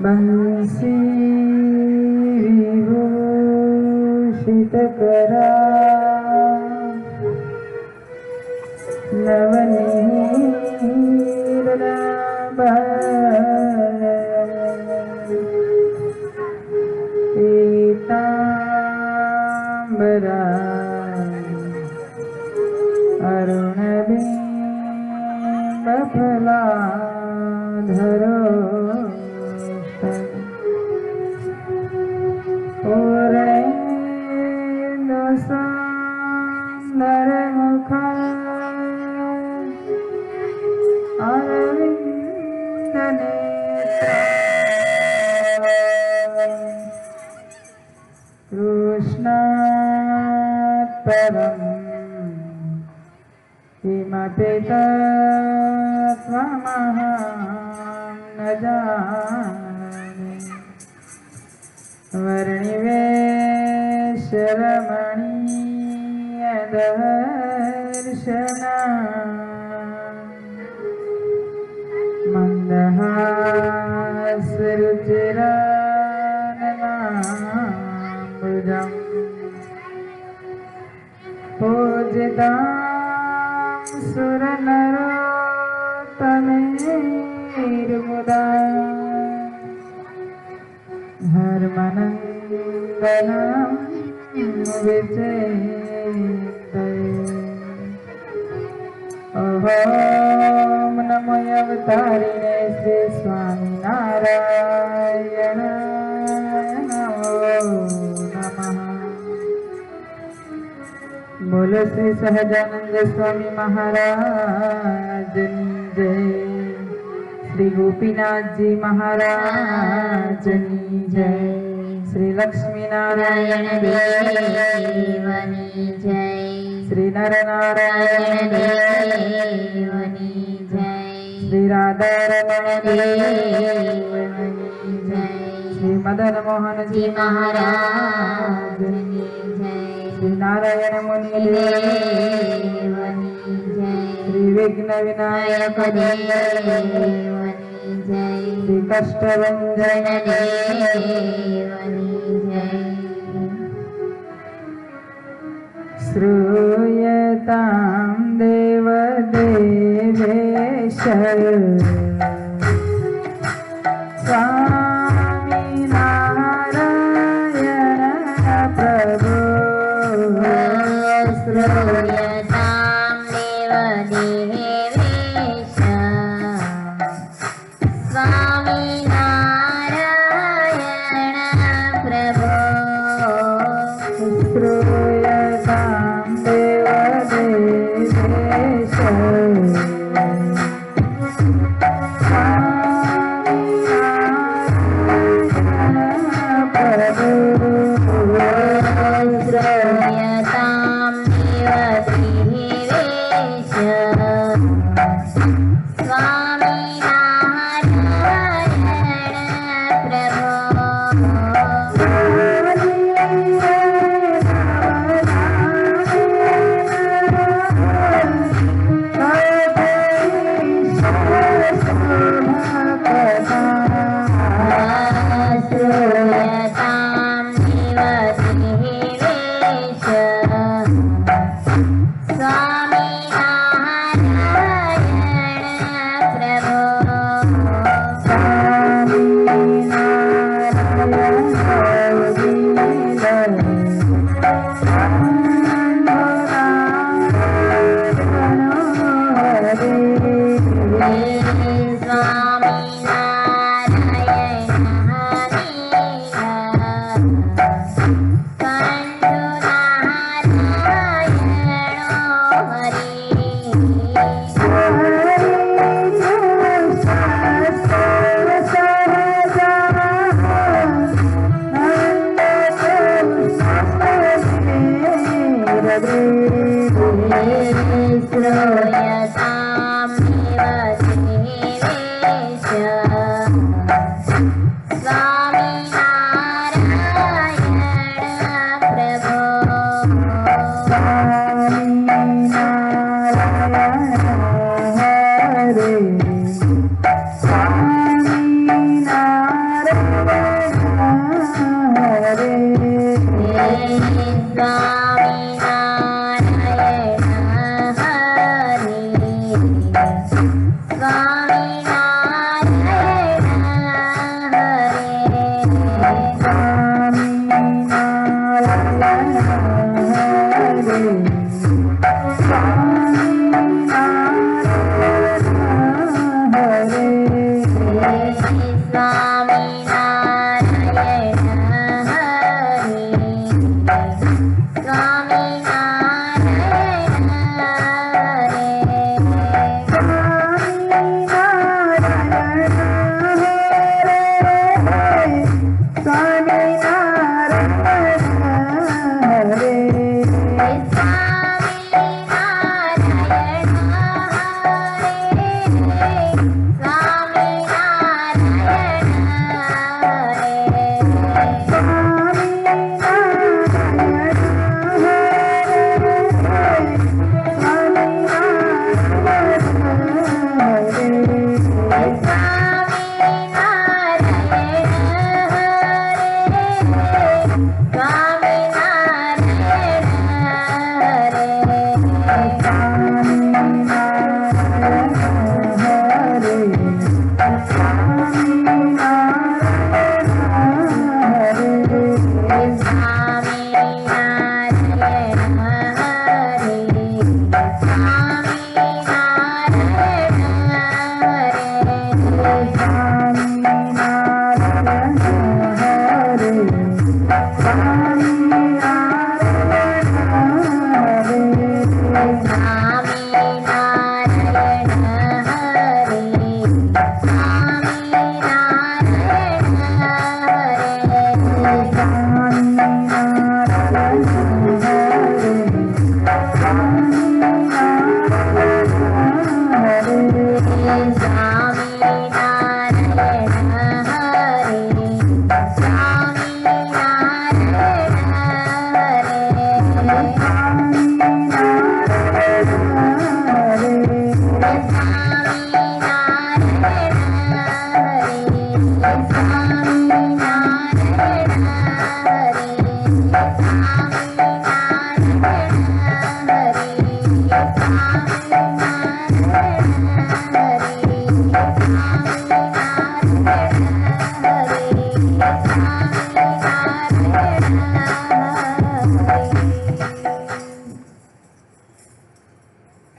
बंसी विभूषितकरा नवनीरनाभा पीताम्बरा अरुणबिम्बफलाधरो पूर्णेन्दुसुन्दरमुखा अरविन्दनेत्रा कृष्णात् परं किमपि तत्त्वमहं न जाने। वर्णिवेशरमणीयदर्शना मन्दहासरुचिराननाम्बुजम् पूजितां सुरनरोत्तमैर्मुदा धर्मनन्दनं विजयते। ओम नमो अवतारिणे श्री स्वामिनारायणाय नमो नमः। बोलो श्री सहजानंद स्वामी महाराज की जय। श्री गोपीनाथ जी महाराज की जय। श्री लक्ष्मी नारायण देवनी जय। श्री नर नारायण देवनी जय। श्री राधा रमण देवनी जय। श्री मदन मोहन जी महाराज की जय। श्री नारायण मुनि देवनी जय। श्री विघ्न विनायक देवनी जय। श्री कष्टभंजन देवनी जय। श्रूयतां देव देवेश स्वामिनारायण प्रभु। श्रूयतां देव देवेश स्वामिनारायण प्रभु। श्रूयतां देव देवेश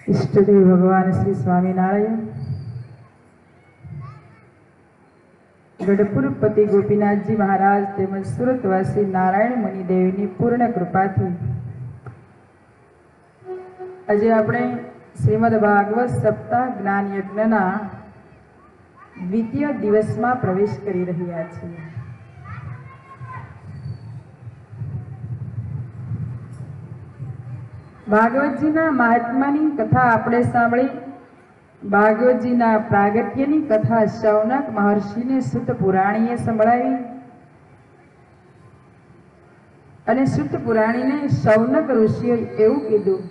इष्टदेव भगवान श्री स्वामीनारायण गढ़पुर पति गोपीनाथ जी महाराज तेमज सुरतवासी नारायण मुनिदेवनी पूर्ण कृपाथी આજે આપણે શ્રીમદ ભાગવત સપ્તાહ જ્ઞાન યજ્ઞના દ્વિતીય દિવસમાં પ્રવેશ કરી રહ્યા છીએ. ભાગવતજીના મહાત્માની કથા આપણે સાંભળી. ભાગવતજીના પ્રાગટ્યની કથા શૌનક મહર્ષિને સુત પુરાણીએ સંભળાવી અને સુત પુરાણીને શૌનક ઋષિએ એવું કીધું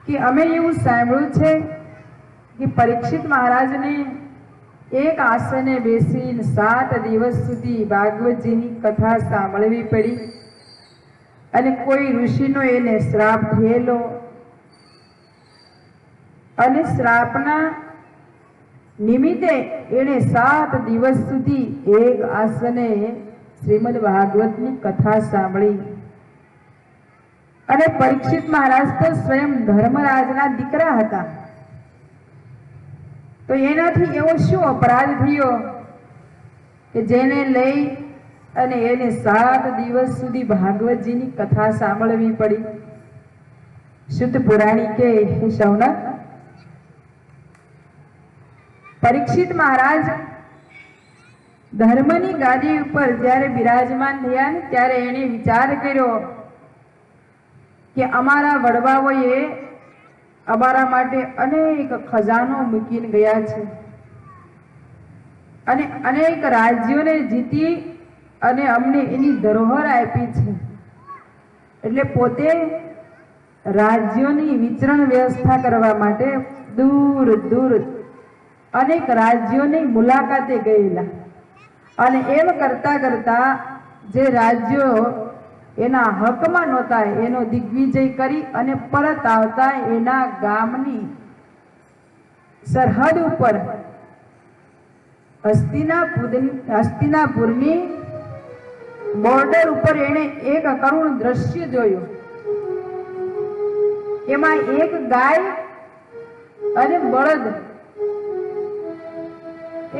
કે અમે એવું સાંભળ્યું છે કે પરીક્ષિત મહારાજને એક આસને બેસીને 7 દિવસ સુધી ભાગવતજીની કથા સાંભળવી પડી અને કોઈ ઋષિનો એને શ્રાપ થયેલો અને શ્રાપના નિમિત્તે એને 7 દિવસ સુધી એક આસને શ્રીમદ ભાગવતની કથા સાંભળી. અને પરીક્ષિત મહારાજ તો સ્વયં ધર્મરાજના દીકરા હતા, તો એનાથી એવો શું અપરાધ થયો કે જેને લઈ અને એને 7 દિવસ સુધી ભાગવતજીની કથા સાંભળવી પડી. શુદ્ધ પુરાણી કે હે શૌનક, પરીક્ષિત મહારાજ ધર્મની ગાદી ઉપર જ્યારે બિરાજમાન થયા ને ત્યારે એને વિચાર કર્યો કે અમારા વડવાઓએ અમારા માટે અનેક ખજાનો મૂકીને ગયા છે અને અનેક રાજ્યોને જીતી અને અમને એની ધરોહર આપી છે. એટલે પોતે રાજ્યોની વિચરણ વ્યવસ્થા કરવા માટે દૂર દૂર અનેક રાજ્યોની મુલાકાતે ગયેલા અને એમ કરતા કરતા જે રાજ્યો એના હકમાં નહોતા એનો દિગ્વિજય કરી અને પરત આવતા એના ગામની સરહદ ઉપર હસ્તિનાપુરની બોર્ડર ઉપર એને એક કરુણ દ્રશ્ય જોયું. એમાં એક ગાય અને બળદ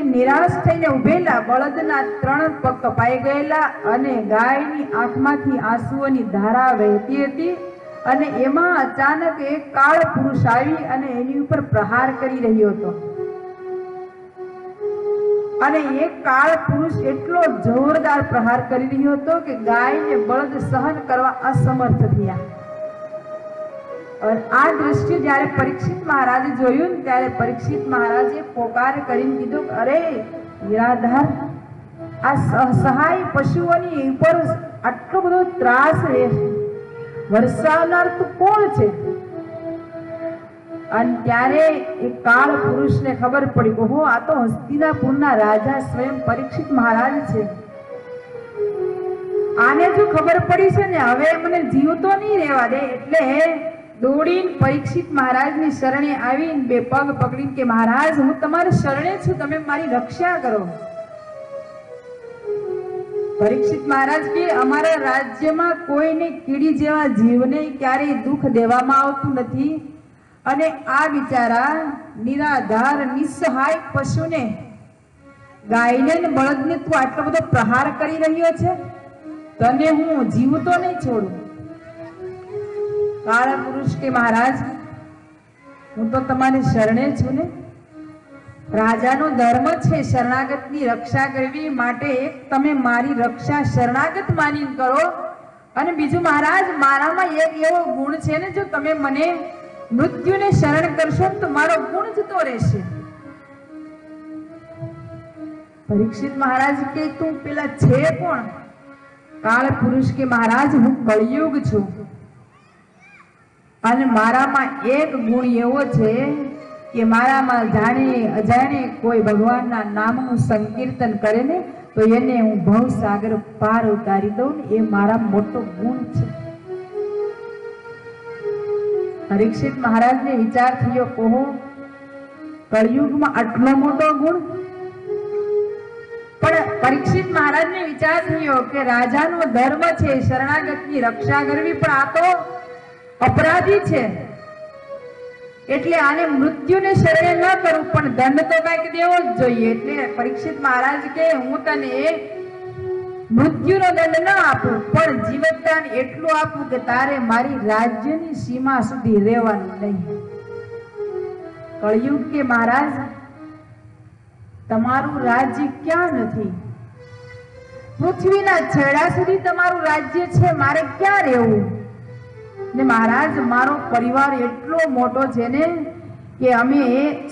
એ નિરાશ થઈને ઉભેલા બળદના 3 પગ કપાઈ ગયેલા અને ગાયની આંખમાંથી આંસુઓની ધારા વહેતી હતી અને એમાં અચાનક એક કાળ પુરુષ આવી અને એની ઉપર પ્રહાર કરી રહ્યો હતો અને એક કાળ પુરુષ એટલો જોરદાર પ્રહાર કરી રહ્યો હતો કે ગાય ને બળદ સહન કરવા અસમર્થ થયા. અને આ દ્રશ્ય જ્યારે પરીક્ષિત મહારાજે જોયું ને ત્યારે પરીક્ષિત મહારાજે પોકાર કરીને કીધું, અરે નિરાધાર, આ સહાય પશુઓની ઉપર આટલો બધો ત્રાસ વરસાવનાર તું કોણ છે? અને ત્યારે એ કાળ પુરુષને ખબર પડી કે હો, આ તો હસ્તિનાપુરના રાજા સ્વયં પરીક્ષિત મહારાજ છે. આને જો ખબર પડી છે ને હવે મને જીવતો નહીં રહેવા દે, એટલે દોડીને પરીક્ષિત મહારાજની શરણે આવીને 2 પગ પકડીને કે મહારાજ, હું તમારી શરણે છું, તમે મારી રક્ષા કરો. પરીક્ષિત મહારાજ કે અમારા રાજ્યમાં કોઈને કીડી જેવા જીવને ક્યારેય દુઃખ દેવામાં આવતું નથી અને આ બિચારા નિરાધાર નિસહાય પશુને, ગાયને ને બળદને તું આટલો બધો પ્રહાર કરી રહ્યો છે, તને હું જીવતો નહીં છોડું. કાળ પુરુષ કે મહારાજ, હું તો તમારી શરણે છું ને, રાજાનો ધર્મ છે શરણાગતની રક્ષા કરવી, માટે એક તમે મારી રક્ષા શરણાગત માનીને કરો અને બીજું મહારાજ, મારામાં એક એવો ગુણ છે ને, જો તમે મને મૃત્યુને શરણ કરશો તો મારો ગુણ જતો રહેશે. પરીક્ષિત મહારાજ કે તું પેલા છે કોણ? કાળ પુરુષ કે મહારાજ, હું કળિયુગ છું અને મારામાં એક ગુણ એવો છે કે મારામાં જાણે અજાણે કોઈ ભગવાનના નામનું સંકીર્તન કરે ને તો એને હું ભવસાગર પાર ઉતારી દઉં ને, એ મારા મોટો ગુણ છે. પરીક્ષિત મહારાજને વિચાર થયો, કહો કળિયુગમાં આટલો મોટો ગુણ? પણ પરીક્ષિત મહારાજને વિચાર થયો કે રાજાનો ધર્મ છે શરણાગતની રક્ષા કરવી, પણ આ તો અપરાધી છે, એટલે આને મૃત્યુને શરણે ન કરું, પણ દંડ તો કઈક દેવો જ જોઈએ. એટલે પરીક્ષિત મહારાજ કે હું તને મૃત્યુનો દંડ ન આપું, પણ જીવતદાન એટલું આપું કે તારે મારી રાજ્યની સીમા સુધી રહેવાનું નહીં. કળિયુગ કે મહારાજ, તમારું રાજ્ય ક્યાં નથી? પૃથ્વીના છેડા સુધી તમારું રાજ્ય છે, મારે ક્યાં રહેવું? ને મહારાજ, મારો પરિવાર એટલો મોટો છે ને કે અમે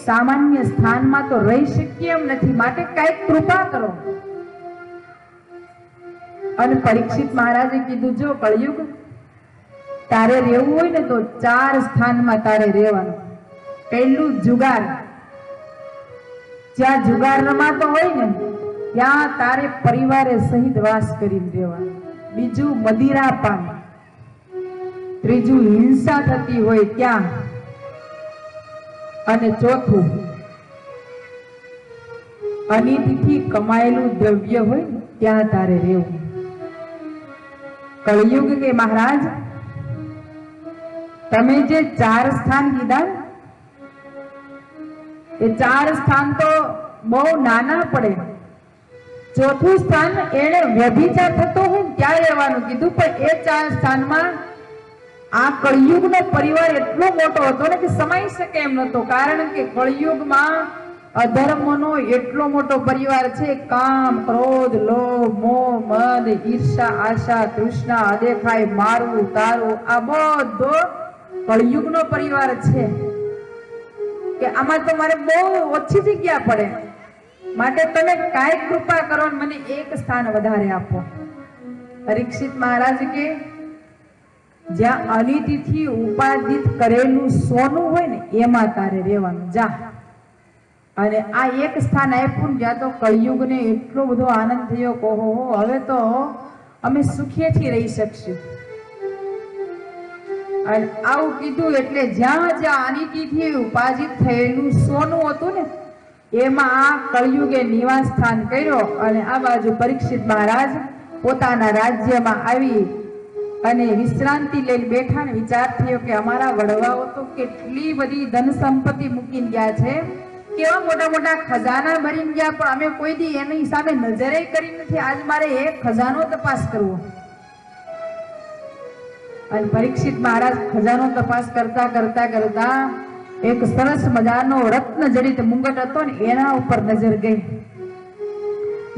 સામાન્ય સ્થાનમાં તો રહી શકીએ એમ નથી, માટે કઈક કૃપા કરો. અને પરીક્ષિત મહારાજે કીધું, જો કળિયુગ, તારે રહેવું હોય ને તો 4 સ્થાનમાં તારે રહેવાનું. પહેલું જુગાર, જ્યાં જુગાર રમાતો હોય ને ત્યાં તારે પરિવારે સહિત વાસ કરીને રહેવાનું. બીજું મદિરાપાન, ત્રીજું હિંસા થતી હોય ત્યાં, અને ચોથું અનિતિથી કમાયેલું દ્રવ્ય હોય ત્યાં તારે રહેવું. કળિયુગ કે મહારાજ, તમે જે 4 સ્થાન કીધા એ 4 સ્થાન તો બહુ નાના પડે. ચોથું સ્થાન એને વ્યભિચાર થતો હોય ત્યાં રહેવાનું કીધું, પણ એ 4 સ્થાનમાં આ કળિયુગનો પરિવાર એટલો મોટો હતો ને કે સમાઈ શકે એમ નતો, કારણ કે કળિયુગમાં અધર્મનો એટલો મોટો પરિવાર છે. કામ, ક્રોધ, લોભ, મોહ, મદ, ઈર્ષા, આશા, તૃષ્ણા, અદેખાઈ, મારવું, તારવું, આ બધો કળિયુગનો પરિવાર છે કે આમાં તો મારે બહુ ઓછી જગ્યા પડે, માટે તમે કાંઈક કૃપા કરો ને મને એક સ્થાન વધારે આપો. પરીક્ષિત મહારાજ કે જ્યાં અનિતિથી ઉપાર્જિત કરેલું સોનું હોય ને એમાં તારે રહેવાનું, જા. અને આ એક સ્થાન આપ્યું, જ્યાં તો કળિયુગને એટલો બધો આનંદ થયો, કહો હવે તો અમે સુખેથી રહી શકશું. અને આવું કીધું એટલે જ્યાં જ્યાં અનિતિથી ઉપાર્જિત થયેલું સોનું હતું ને એમાં આ કળિયુગે નિવાસ સ્થાન કર્યો. અને આ બાજુ પરીક્ષિત મહારાજ પોતાના રાજ્યમાં આવી અને વિશ્રાંતિ લઈને બેઠા ને વિચાર થયો કે અમારા વડવાઓ તો કેટલી બધી ધન સંપત્તિ મૂકીને ગયા છે, કેવા મોટા મોટા ખજાના ભરીને ગયા, પણ અમે કોઈ દી એની સામે નજરે કરી નથી. આજ મારે એક ખજાનો તપાસ કરવો. અને પરીક્ષિત મહારાજ ખજાનો તપાસ કરતા કરતા કરતા એક સરસ મજાનો રત્ન જડિત મુંગટ હતો ને એના ઉપર નજર ગઈ.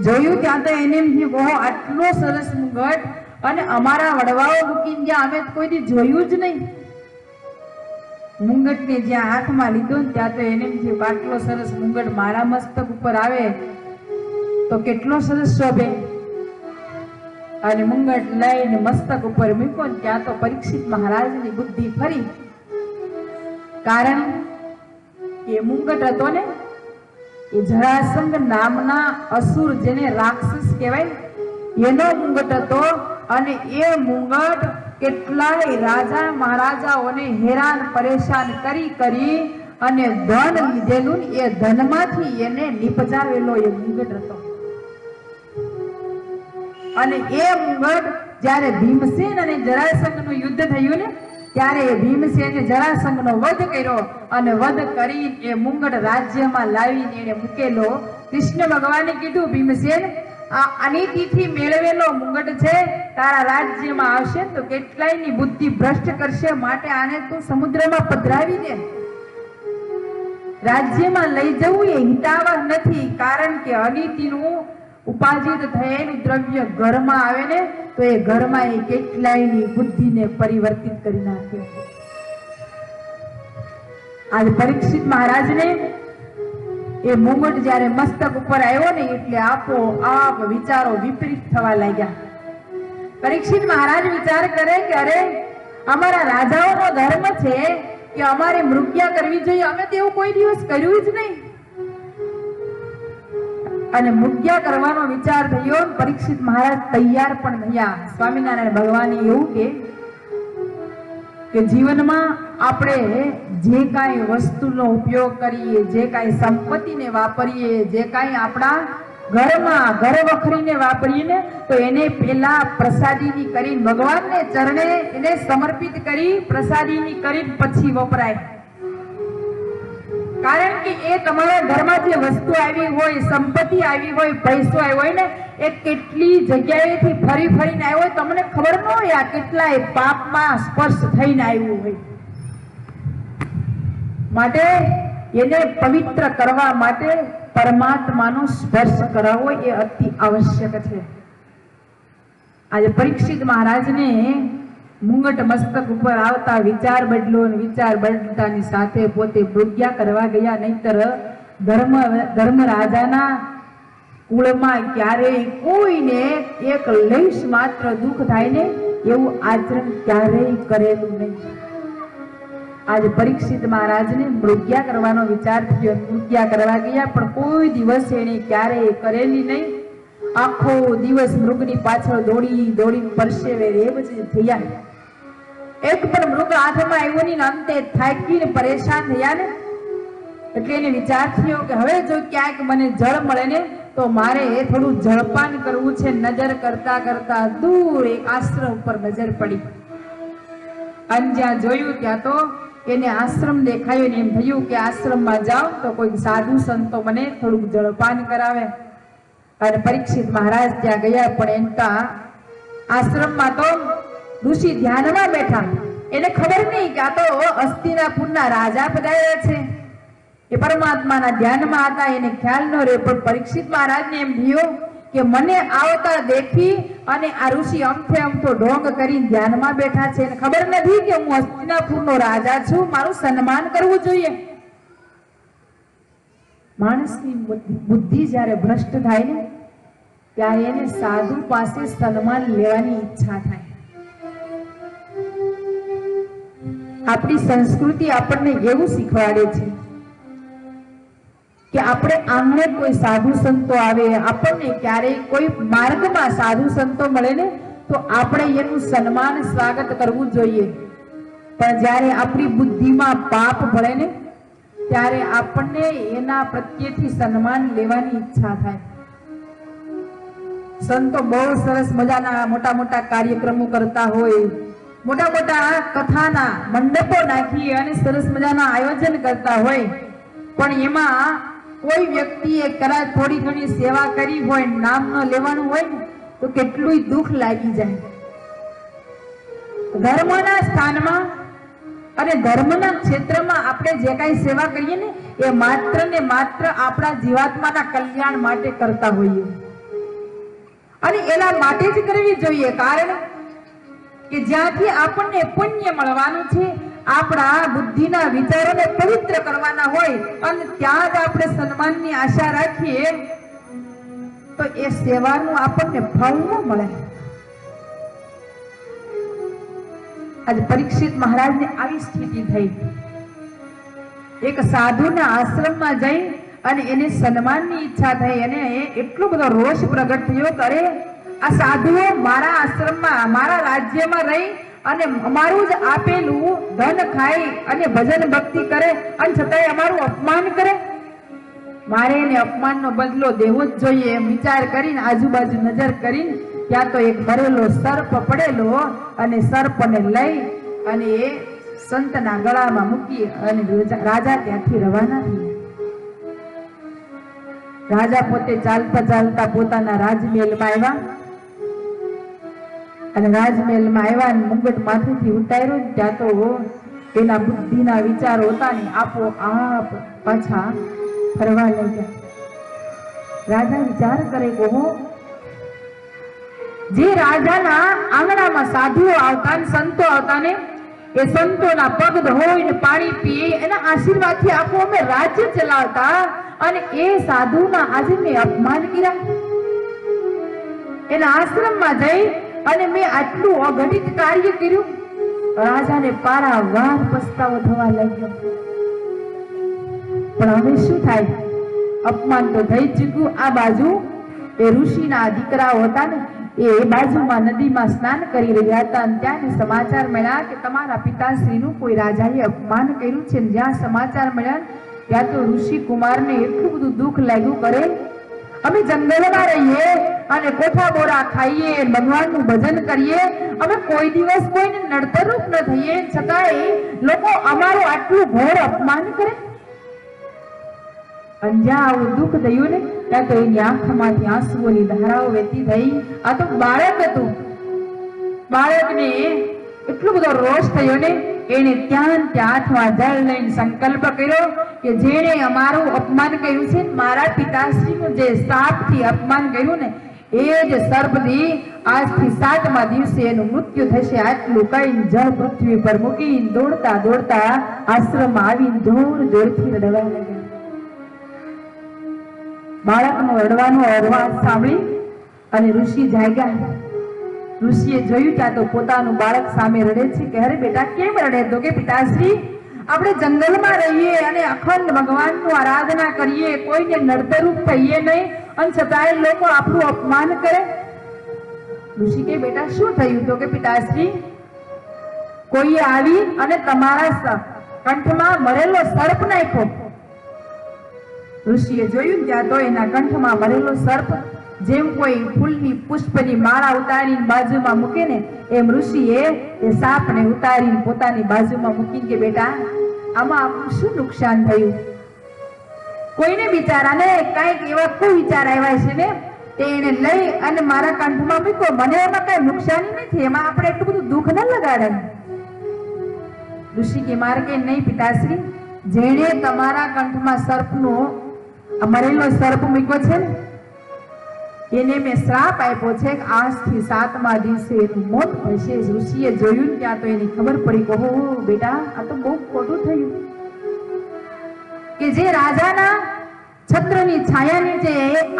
જોયું ત્યાં તો એને એમ થયું, ઓહો આટલો સરસ મુંગટ અને અમારા વડવાઓ મૂકીને ગયા, અમે કોઈ દી જોયું જ નહીં. મુંગટને જ્યાં હાથમાં લીધો ને ત્યાં તો એને એમ થયું, આટલો સરસ મુંગટ મારા મસ્તક ઉપર આવે તો કેટલો સરસ શોભે. અને મુંગટ લઈને મસ્તક ઉપર મૂક્યો ને ત્યાં તો પરીક્ષિત મહારાજની બુદ્ધિ ફરી. કારણ કે મુંગટ હતો ને એ જરાસંઘ નામના અસુર, જેને રાક્ષસ કહેવાય, એનો મુંગટ હતો. અને એ મુંગટ કેટલાય રાજા મહારાજાઓને હેરાન પરેશાન કરી અને ધન લીધેલું, એ ધનમાંથી એને નિપજાવેલો એ મુંગટ હતો. અને એ મુંગટ જ્યારે ભીમસેન અને જરાસંઘનું યુદ્ધ થયું ને ત્યારે એ ભીમસેને જરાસંઘનો વધ કર્યો અને વધ કરી એ મુંગટ રાજ્યમાં લાવીને એને મૂકેલો. કૃષ્ણ ભગવાને કીધું, ભીમસેન આની તિથિ મેળવેલો મુંગટ છે, તારા રાજ્યમાં આવશે તો કેટલાયની બુદ્ધિ ભ્રષ્ટ કરશે, માટે આને તું સમુદ્રમાં પધરાવી દે. રાજ્યમાં લઈ જવું એ હિતાવહ નથી, કારણ કે અનિતિનું ઉપાર્જિત થયેલું દ્રવ્ય ઘરમાં આવે ને તો એ ઘરમાં એ કેટલાયની બુદ્ધિને પરિવર્તિત કરી નાખે. આજ પરીક્ષિત મહારાજને એ મુંગટ જ્યારે મસ્તક ઉપર આવ્યો ને એટલે આપો આપ વિચારો વિપરીત થવા લાગ્યા. પરીક્ષિત મહારાજ વિચાર કરે કે અરે અમારા રાજાઓનો ધર્મ છે કે અમારે મૃગ્યા કરવી જોઈએ, અમે તો એવું કોઈ દિવસ કર્યું જ નહીં. અને મૃગ્યા કરવાનો વિચાર થયો. પરીક્ષિત મહારાજ તૈયાર પણ થયા. સ્વામિનારાયણ ભગવાને એવું કે જીવનમાં આપણે જે કાંઈ વસ્તુનો ઉપયોગ કરીએ, જે કાંઈ સંપત્તિને વાપરીએ, જે કાંઈ આપણા ઘરમાં ઘર વખરીને વાપરીએ ને તો એને પેલા પ્રસાદીની કરી ભગવાનને ચરણે એને સમર્પિત કરી પ્રસાદીની કરી પછી વપરાય. કારણ કે એ તમારા ઘરમાં જે વસ્તુ આવી હોય, સંપત્તિ આવી હોય, પૈસો આવ્યો હોય ને એ કેટલી જગ્યાએથી ફરી ફરીને આવ્યો હોય, તમને ખબર ન હોય આ કેટલાય પાપમાં સ્પર્શ થઈને આવ્યું હોય. માટે એને પવિત્ર કરવા માટે પરમાત્માનો સ્પર્શ કરાવવો એ અતિ આવશ્યક છે. આજે પરીક્ષિત મહારાજને મુંગટ મસ્તક ઉપર આવતા વિચાર બદલો, વિચાર બદલતાની સાથે પોતે મૃગ્યા કરવા ગયા. નહીતર ધર્મ રાજાના કુળમાં ક્યારેય કોઈને એક લેશ માત્ર દુઃખ થાય ને એવું આચરણ ક્યારેય કરેલું નહીં. આજે પરીક્ષિત મહારાજને મૃગ્યા કરવાનો વિચાર થયો. મૃગ્યા કરવા ગયા પણ કોઈ દિવસ એને ક્યારેય કરેલી નહીં. આખો દિવસ મૃગની પાછળ દોડીને પરસેવે રેબ જ થયા. એક પણ મૃગ હાથમાં આવ્યો નહીં. અંતે થાકીને પરેશાન થયા ને એટલે એને વિચાર થયો કે હવે જો ક્યાંક મને જળ મળે ને તો મારે થોડું જળપાન કરવું છે. નજર કરતા કરતા દૂર એક આશ્રમ ઉપર નજર પડી. અને જ્યાં જોયું ત્યાં તો એને આશ્રમ દેખાયો ને એમ થયું કે આશ્રમમાં જાઉં તો કોઈ સાધુ સંતો મને થોડુંક જળપાન કરાવે. અને પરીક્ષિત મહારાજ ત્યાં ગયા. પણ એમના આશ્રમમાં તો ઋષિ ધ્યાનમાં બેઠા. એને ખબર નહીં કે આ તો હસ્તિનાપુરના રાજા પધાર્યા છે. એ પરમાત્માના ધ્યાનમાં હતા. એને ખ્યાલ ન રહ્યો. પણ પરીક્ષિત મહારાજને એમ થયું કે મને આવતા દેખી અને આ ઋષિ અમથે અમથો ઢોંગ કરી ધ્યાનમાં બેઠા છે. એને ખબર નથી કે હું હસ્તિનાપુરનો રાજા છું, મારું સન્માન કરવું જોઈએ. માણસની બુદ્ધિ જ્યારે ભ્રષ્ટ થાય ને ત્યારે એને સાધુ પાસે સન્માન લેવાની ઈચ્છા થાય. આપણી સંસ્કૃતિ આપણને એવું શીખવાડે છે કે આપણે આંગણે કોઈ સાધુ સંતો આવે, આપણને ક્યારેય કોઈ માર્ગમાં સાધુ સંતો મળે ને તો આપણે એનું સન્માન સ્વાગત કરવું જોઈએ. પણ જ્યારે આપણી બુદ્ધિમાં પાપ ભળે ને ત્યારે આપણને એના પ્રત્યેથી સન્માન લેવાની ઈચ્છા થાય. સંતો બહુ સરસ મજાના મોટા મોટા કાર્યક્રમો કરતા હોય, મોટા મોટા કથાના મંડપો નાખી અને સરસ મજાના આયોજન કરતા હોય. પણ એમાં કોઈ વ્યક્તિએ કદાચ થોડી ઘણી સેવા કરી હોય, નામ ન લેવાનું હોય ને, તો કેટલું દુઃખ લાગી જાય. ધર્મના સ્થાનમાં અને ધર્મના ક્ષેત્રમાં આપણે જે કાંઈ સેવા કરીએ ને, એ માત્ર ને માત્ર આપણા જીવાત્માના કલ્યાણ માટે કરતા હોઈએ, અને એના માટે જ કરવી જોઈએ. કારણ કે જ્યાંથી આપણને પુણ્ય મળવાનું છે, આપણા બુદ્ધિના વિચારોને પવિત્ર કરવાના હોય, અને ત્યાં જ આપણે સન્માનની આશા રાખીએ તો એ સેવાનું આપણને ફળ ન મળે. આજે પરીક્ષિત મહારાજને આવી સ્થિતિ થઈ. એક સાધુના આશ્રમમાં જઈ અને એને સન્માનની ઈચ્છા થઈ, અને એટલો બધો રોષ પ્રગટ થયો, કરે આ સાધુઓ મારા આશ્રમમાં, મારા રાજ્યમાં રહી અને અમારું જ આપેલું ધન ખાઈ અને ભજન ભક્તિ કરે, અને છતાંય અમારું અપમાન કરે. મારે એને અપમાનનો બદલો દેવો જ જોઈએ એમ વિચાર કરીને આજુબાજુ નજર કરીને ત્યાં તો એક ભરેલો સર્પ પડેલો, અને સર્પને લઈ અને એ સંતના ગળામાં મૂકી અને રાજા ત્યાંથી રવાના થયા. રાજા પોતે ચાલતા ચાલતા પોતાના રાજમહેલમાં આવ્યા, અને રાજમહેલમાં આવ્યા અને મુંગટ માથેથી ઉતાર્યો. ત્યાં તો એના બુદ્ધિના વિચારો હતા ને આપો આપ પાછા ફરવા લાગ્યા. રાજા વિચાર કરે કે જે રાજાના આંગણામાં સાધુઓ આવતા ને સંતો આવતા ને, એ સંતોના પગ ધોઈને પાણી પીએ, એના આશીર્વાદથી આખું અમે રાજ્ય ચલાવતા, અને એ સાધુના આજે મેં અપમાન કર્યા. એના આશ્રમમાં જઈ અને મેં આટલું અઘટિત કાર્ય કર્યું. રાજાને પારાવાર પસ્તાવો થવા લાગ્યો. પણ હવે શું થાય? અપમાન તો થઈ ચૂક્યું. આ બાજુ એ ઋષિના દીકરાઓ હતા ને, એ બાજુમાં નદીમાં સ્નાન કરી રહ્યા હતા, અને ત્યાં સમાચાર મળ્યા કે તમારા પિતાશ્રીનું કોઈ રાજાએ અપમાન કર્યું છે. જ્યાં સમાચાર મળ્યા ત્યાં તો ઋષિ કુમારને એટલું બધું દુઃખ લાગ્યું, કરે અમે જંગલમાં રહીએ અને કોઠા બોરા ખાઈએ, ભગવાનનું ભજન કરીએ, અમે કોઈ દિવસ કોઈને નડતરરૂપ ન થઈએ, છતાંય લોકો અમારું આટલું ઘોર અપમાન કરે. અને જ્યાં આવું દુઃખ થયું ને, ત્યાં તો એની આંખમાંથી આંસુઓની ધારાઓ વહેતી થઈ. આ તો બાળક હતું. બાળકને એટલો બધો રોષ થયો ને, એને ત્યાં હાથમાં જળ લઈને સંકલ્પ કર્યો કે જેણે અમારું અપમાન કર્યું છે, મારા પિતાશ્રીનું જે શાપથી અપમાન કર્યું ને, એ જ સર્પથી આજથી 7મા દિવસે એનું મૃત્યુ થશે. આટલું કહીને જળ પૃથ્વી પર મૂકીને દોડતા દોડતા આશ્રમમાં આવીને જોર જોરથી રડવા લાગ્યા. બાળકનો રડવાનો અવાજ સાંભળી અને ઋષિ જાગ્યા. ઋષિએ જોયું ત્યાં તો પોતાનું બાળક સામે રડે છે. કે અરે બેટા કેમ રડે? તો કે પિતાશ્રી, આપણે જંગલમાં રહીએ અને અખંડ ભગવાનનું આરાધના કરીએ, કોઈને નડતરૂપ થઈએ નહીં, અને છતાંય લોકો આપણું અપમાન કરે. ઋષિ કે બેટા શું થયું? તો કે પિતાશ્રી, કોઈએ આવી અને તમારા કંઠમાં મરેલો સર્પ નાખ્યો. ઋષિએ જોયું ત્યાં તો એના કંઠમાં મરેલો સર્પ જેમ કોઈ ફૂલની પુષ્પની માળા ઉતારીને બાજુમાં મૂકે ને, એમ ઋષિએ એ સાપને ઉતારીને પોતાની બાજુમાં મૂકીને કે બેટા આમાં આપણું શું નુકસાન થયું? કોઈને બિચારાને કાંઈક એવા કોઈ વિચાર આવ્યા છે ને, તે એને લઈ અને મારા કંઠમાં મૂક્યો. મને એમાં કઈ નુકસાની નથી, એમાં આપણે એટલું બધું દુઃખ ન લગાડે. ઋષિ કે મારે કે નહીં પિતાશ્રી, જેણે તમારા કંઠમાં સર્પનો મરેલો સર્પ મૂક્યો છે ને, એને મેં શ્રાપ આપ્યો છે કે આજથી 7મા દિવસે એનું મોત થશે. ઋષિએ જોયું ત્યાં તો એની ખબર પડી કે હો બેટા, આ તો બહુ ખોટું થયું. કે જે રાજાના છત્રની છાયા નીચે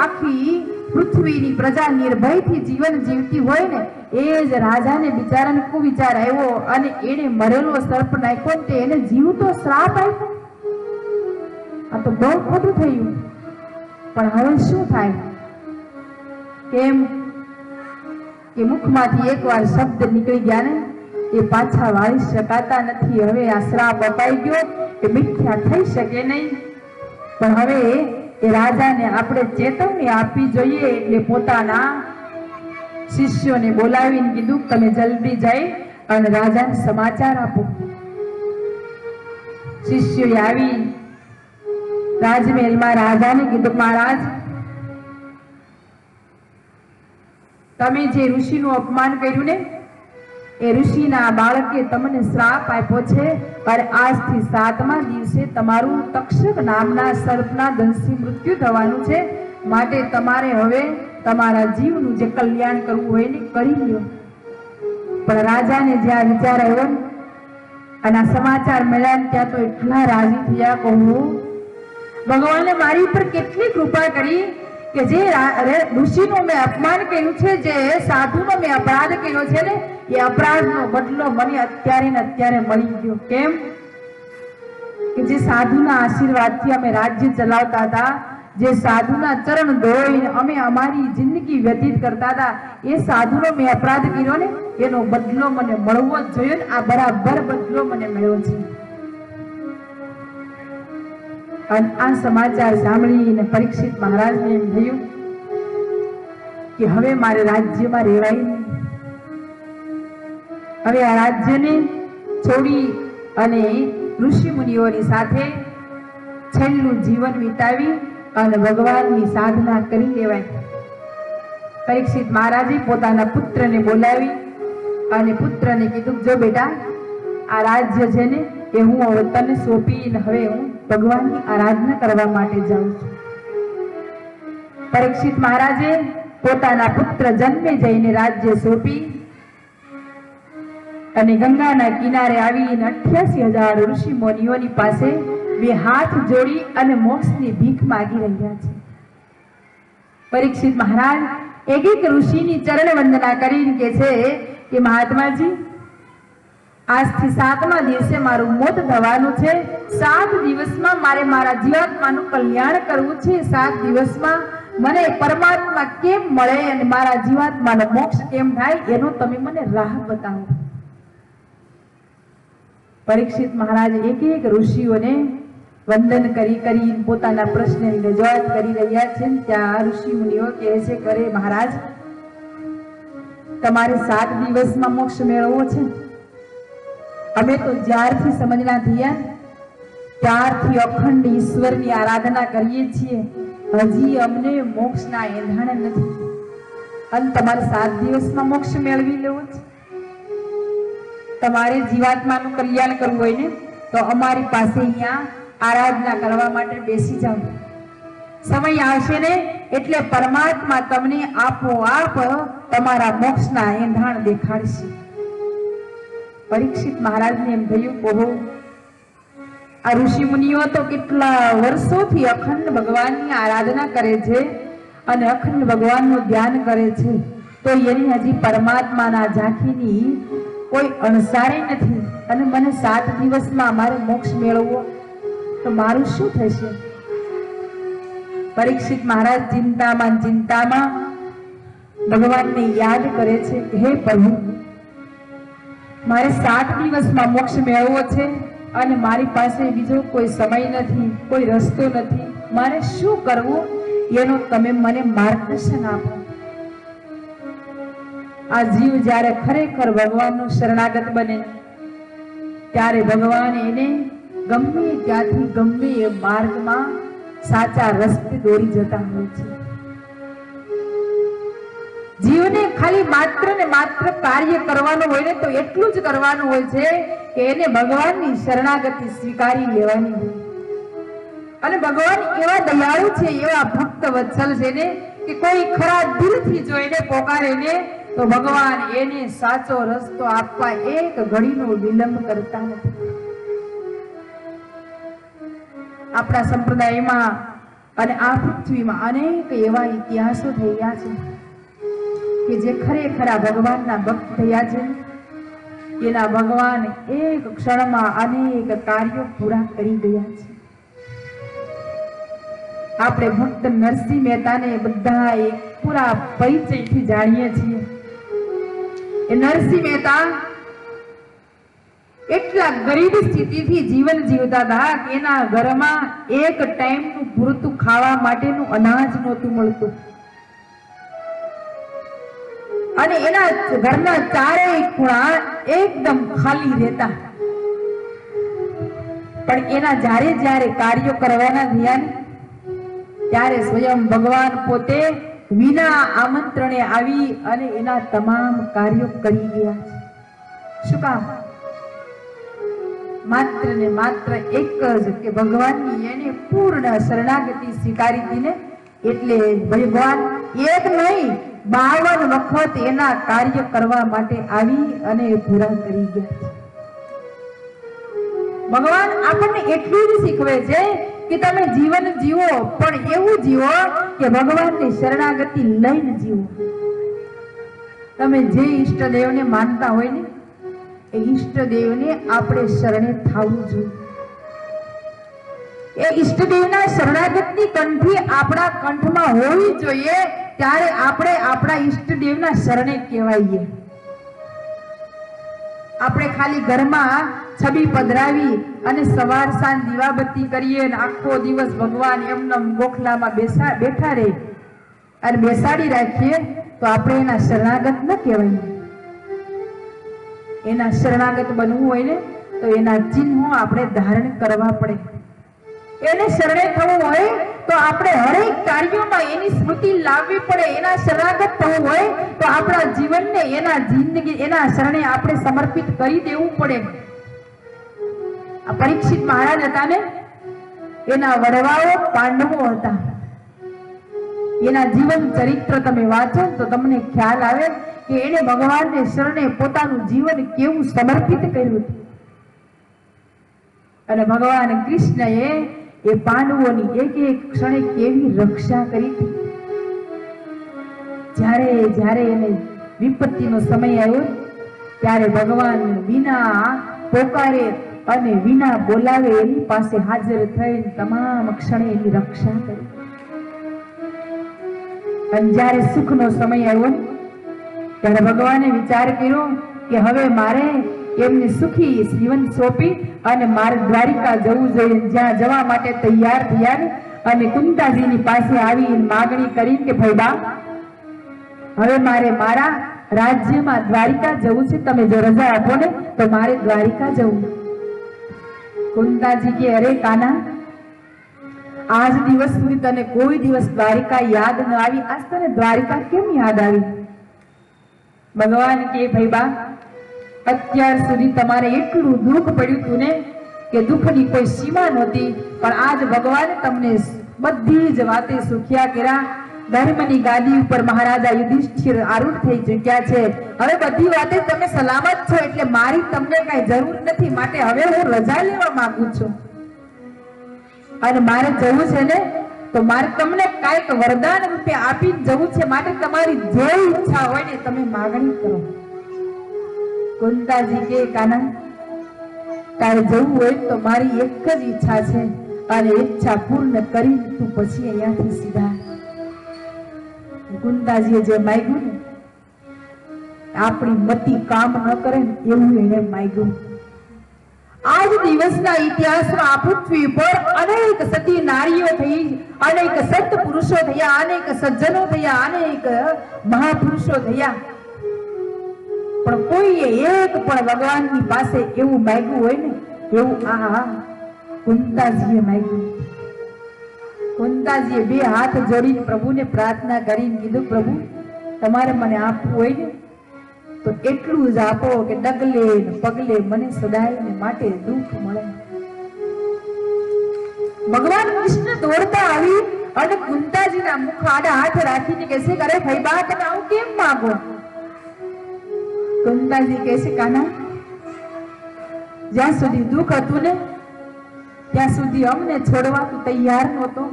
આખી પૃથ્વીની પ્રજા નિર્ભયથી જીવન જીવતી હોય ને, એ જ રાજાને બિચારાને કુવિચાર આવ્યો અને એને મરેલો સર્પ નાખ્યો, તે એને જીવતો શ્રાપ આપ્યો. આ તો બહુ ખોટું થયું. પણ હવે શું થાય? કેમ કે મુખમાંથી એકવાર શબ્દ નીકળી ગયા ને, એ પાછા વાળી શકાતા નથી. હવે આ શ્રાપ અપાઈ ગયો, એ મિથ્યા થઈ શકે નહીં. પણ હવે એ રાજાને આપણે ચેતવણી આપવી જોઈએ. એટલે પોતાના શિષ્યોને બોલાવીને કીધું તમે જલ્દી જઈ અને રાજાને સમાચાર આપો. શિષ્યોએ આવી રાજમહેલમાં રાજાને કીધું, મહારાજ, તમે જે ઋષિનું અપમાન કર્યું ને, એ ઋષિના બાળકે તમને શ્રાપ આપ્યો છે અને આજથી 7મા દિવસે તમારું તક્ષક નામના સર્પના દંશથી મૃત્યુ થવાનું છે. માટે તમારે હવે તમારા જીવનું જે કલ્યાણ કરવું હોય ને કરી લ્યો. પણ રાજાને જ્યાં વિચાર આવ્યો અને આ સમાચાર મળ્યા ત્યાં તો એટલા રાજી થયા, કહું ભગવાને મારી ઉપર કેટલી કૃપા કરી કે જે ઋષિનું મેં અપમાન કર્યું છે, જે સાધુનો મેં અપરાધ કર્યો છે ને, એ અપરાધનો બદલો મને અત્યારે ને અત્યારે મળી ગયો. કેમ કે જે સાધુના આશીર્વાદથી અમે રાજ્ય ચલાવતા હતા, જે સાધુના ચરણ ધોઈને અમે અમારી જિંદગી વ્યતીત કરતા હતા, એ સાધુનો મેં અપરાધ કર્યો ને, એનો બદલો મને મળવો જ જોઈએ ને. આ બરાબર બદલો મને મળ્યો છે. અને આ સમાચાર સાંભળીને પરીક્ષિત મહારાજને એમ થયું કે હવે મારે રાજ્યમાં રહેવાય નહીં. હવે આ રાજ્યને છોડી અને ઋષિ મુનિઓની સાથે છેલ્લું જીવન વિતાવી અને ભગવાનની સાધના કરી લેવાય. પરીક્ષિત મહારાજે પોતાના પુત્રને બોલાવી અને પુત્રને કીધું, જો બેટા, આ રાજ્ય છે ને એ હું હવે તને સોંપીને હવે હું ભગવાનની આરાધના કરવા માટે જાઉં છું. પરીક્ષિત મહારાજે પોતાના પુત્ર જન્મે જઈને રાજ્ય સોંપી અને ગંગાના કિનારે આવીને 88,000 ઋષિ મુનિઓની પાસે બે હાથ જોડી અને મોક્ષની ભીખ માગી રહ્યા છે. પરીક્ષિત મહારાજ એક એક ઋષિની ચરણ વંદના કરીને કહે છે કે મહાત્માજી, આજથી 7મા દિવસે મારું મોત થવાનું છે. 7 દિવસમાં મારે મારા જીવાત્માનું કલ્યાણ કરવું છે. 7 દિવસમાં મને પરમાત્મા કેમ મળે અને મારા જીવાત્માનો મોક્ષ કેમ થાય એનો તમે મને રાહ બતાવો. પરીક્ષિત મહારાજ એક એક ઋષિઓને વંદન કરી પોતાના પ્રશ્નની રજૂઆત કરી રહ્યા છે. ત્યાં ઋષિ મુનિઓ કહે છે, કરે મહારાજ, તમારે 7 દિવસમાં મોક્ષ મેળવવો છે. અમે તો જ્યારથી સમજના થયા ત્યારથી અખંડ ઈશ્વરની આરાધના કરીએ છીએ, હજી અમને મોક્ષના એંધાણ નથી. અને તમારે 7 દિવસમાં મોક્ષ મેળવી લેવો છે. તમારે જીવાત્માનું કલ્યાણ કરવું હોય ને તો અમારી પાસે અહીંયા આરાધના કરવા માટે બેસી જાઓ. સમય આવશે ને એટલે પરમાત્મા તમને આપોઆપ તમારા મોક્ષના એંધાણ દેખાડશે. પરીક્ષિત મહારાજને એમ થયું, ઓહો, આ ઋષિ મુનિઓ તો કેટલા વર્ષોથી અખંડ ભગવાનની આરાધના કરે છે અને અખંડ ભગવાનનું ધ્યાન કરે છે, તો એની હજી પરમાત્માના ઝાંખીની કોઈ અણસારી નથી. અને મને 7 દિવસમાં મારે મોક્ષ મેળવવો તો મારું શું થશે? પરીક્ષિત મહારાજ ચિંતામાં ભગવાનને યાદ કરે છે, હે પ્રભુ, મારે 7 દિવસમાં મોક્ષ મેળવવો છે અને મારી પાસે બીજો કોઈ સમય નથી, કોઈ રસ્તો નથી. મારે શું કરવું એનો તમે મને માર્ગદર્શન આપો. આ જીવ જ્યારે ખરેખર ભગવાનનો શરણાગત બને ત્યારે ભગવાન એને ગમે ત્યાંથી ગમે એ માર્ગમાં સાચા રસ્તે દોરી જતા હોય છે. જીવને ખાલી માત્ર ને માત્ર કાર્ય કરવાનું હોય ને તો એટલું જ કરવાનું હોય છે કે એને ભગવાનની શરણાગતિ સ્વીકારી લેવાની હોય. અને ભગવાન એવા દયાળુ છે, એવા ભક્ત વત્સલ છે ને કે કોઈ ખરા દિલથી જો એને પોકારે ને તો ભગવાન એને સાચો રસ્તો આપવા એક ઘડીનો વિલંબ કરતા નથી. આપણા સંપ્રદાયમાં અને આ પૃથ્વીમાં અનેક એવા ઇતિહાસો થયા છે કે જે ખરેખર ભગવાનના ભક્ત થયા છે. એના ભગવાન એક ક્ષણમાં અનેક કાર્યો પૂરા કરી ગયા છે. આપણે ભક્ત નરસિંહ મહેતાને બધા એક પૂરા પરિચયથી જાણીએ છીએ. એ નરસિંહ મહેતા એટલા ગરીબ સ્થિતિથી જીવન જીવતા હતા કે એના ઘરમાં એક ટાઈમનું પૂરતું ખાવા માટેનું અનાજ નહોતું મળતું અને એના ઘરના 4 ખૂણા એકદમ ખાલી રહેતા. પણ એના જ્યારે જ્યારે કાર્યો કરવાના થયા ને ત્યારે સ્વયં ભગવાન પોતે વિના આમંત્રણે આવી અને એના તમામ કાર્યો કરી ગયા છે. શું કામ? માત્ર ને માત્ર એક જ કે ભગવાનની એને પૂર્ણ શરણાગતિ સ્વીકારી હતી ને એટલે ભગવાન એક નહીં 52 વખત એના કાર્ય કરવા માટે આવી અને પૂરા કરી ગયા છે. ભગવાન આપણને એટલું જ શીખવે છે કે તમે જીવન જીવો પણ એવું જીવો કે ભગવાનની શરણાગતિ લઈને જીવો. તમે જે ઈષ્ટદેવને માનતા હોય ને એ ઈષ્ટદેવને આપણે શરણે થવું જોઈએ. એ ઈષ્ટદેવના શરણાગતની કંઠી આપણા કંઠમાં હોવી જોઈએ ત્યારે આપણે આપણા ઈષ્ટદેવના શરણે કહેવાઈએ. આપણે ખાલી ઘરમાં છબી પધરાવી અને સવાર સાંજ દીવાબત્તી કરીએ અને આખો દિવસ ભગવાન એમના ગોખલામાં બેઠા રહે અને બેસાડી રાખીએ તો આપણે એના શરણાગત ન કહેવાય. એના શરણાગત બનવું હોય ને તો એના ચિહ્નો આપણે ધારણ કરવા પડે. એને શરણે થવું હોય તો આપણે હરેક કાર્યોમાં એની સ્મૃતિ લાવવી પડે. એના શરણાગત થવું હોય તો આપણા જીવનને એના જિંદગી એના શરણે આપણે સમર્પિત કરી દેવું પડે. આ પરીક્ષિત મહારાજ હતા ને એના વડવાઓ પાંડવો હતા. એના જીવન ચરિત્ર તમે વાંચો તો તમને ખ્યાલ આવે કે એને ભગવાનને શરણે પોતાનું જીવન કેવું સમર્પિત કર્યું હતું. અને ભગવાન કૃષ્ણએ એ પાંડવોની એક એક ક્ષણે કેવી રક્ષા કરી હતી. જ્યારે જ્યારે એને વિપત્તિનો સમય આવ્યો ત્યારે ભગવાન વિના પોકારે અને વિના બોલાવે એની પાસે હાજર થઈને તમામ ક્ષણે એની રક્ષા કરી. અને જ્યારે સુખનો સમય આવ્યો ત્યારે ભગવાને વિચાર કર્યો કે હવે મારે એમને સુખી જીવન સોંપી અને મારે દ્વારિકા જવું જોઈએ. જ્યાં જવા માટે તૈયાર થયા અને કુંતાજીની પાસે આવી માગણી કરી કે ભાઈ બા હવે મારે મારા રાજ્યમાં દ્વારિકા જવું છે. તમે જો રજા આપો ને તો મારે દ્વારિકા જવું. કુંતાજી કે અરે કાના આજ દિવસ સુધી તને કોઈ દિવસ દ્વારિકા યાદ ન આવી, આજ તને દ્વારિકા કેમ યાદ આવી? ભગવાન કે ભાઈ બા અત્યાર સુધી તમારે એટલું દુઃખ પડ્યું હતું ને કે દુઃખની કોઈ સીમા નહોતી, પણ આજ ભગવાને તમને બધી જ વાતે સુખ્યા કર્યા. ધર્મની ગાદી ઉપર મહારાજા યુધિષ્ઠિર આરૂઢ થઈ ચૂક્યા છે. હવે બધી વાતે તમે સલામત છો એટલે મારી તમને કઈ જરૂર નથી. માટે હવે હું રજા લેવા માંગુ છું અને મારે જવું છે ને તો મારે તમને કાંઈક વરદાન રૂપે આપીને જવું છે. માટે તમારી જે ઈચ્છા હોય ને તમે માગણી કરો. કુંતાજી કે કાના તારે જવું હોય તો મારી એક જ ઈચ્છા છે અને ઈચ્છા પૂર્ણ કરી તું પછી અહીંયાથી સીધા. કુંતાજીએ જે માંગ્યું ને આપણી મતિ કામ ન કરે ને એવું એને માંગ્યું. આજ દિવસના ઇતિહાસમાં આ પૃથ્વી પર અનેક સતી નારીઓ થઈ, અનેક સંત પુરુષો થયા, અનેક સજ્જનો થયા, અનેક મહાપુરુષો થયા, પણ કોઈએ એક પણ ભગવાનની પાસે એવું માંગ્યું હોય ને એવું આ કુંતાજીએ માંગ્યું. કુંતાજીએ બે હાથ જોડીને પ્રભુને પ્રાર્થના કરીને કીધું પ્રભુ તમારે મને આપવું હોય ને તો એટલું જ આપો કે ડગલે પગલે મને સદાય ને માટે દુઃખ મળે. ભગવાન કૃષ્ણ દોડતા આવી અને કુંતાજીના મુખ આડા હાથ રાખીને કહે છે અરે ભાઈ બા તમે આવું કેમ માંગો? કુંતાજી કહે છે કાના જ્યાં સુધી દુઃખ હતું ને ત્યાં સુધી અમને છોડવા તું તૈયાર નહોતો.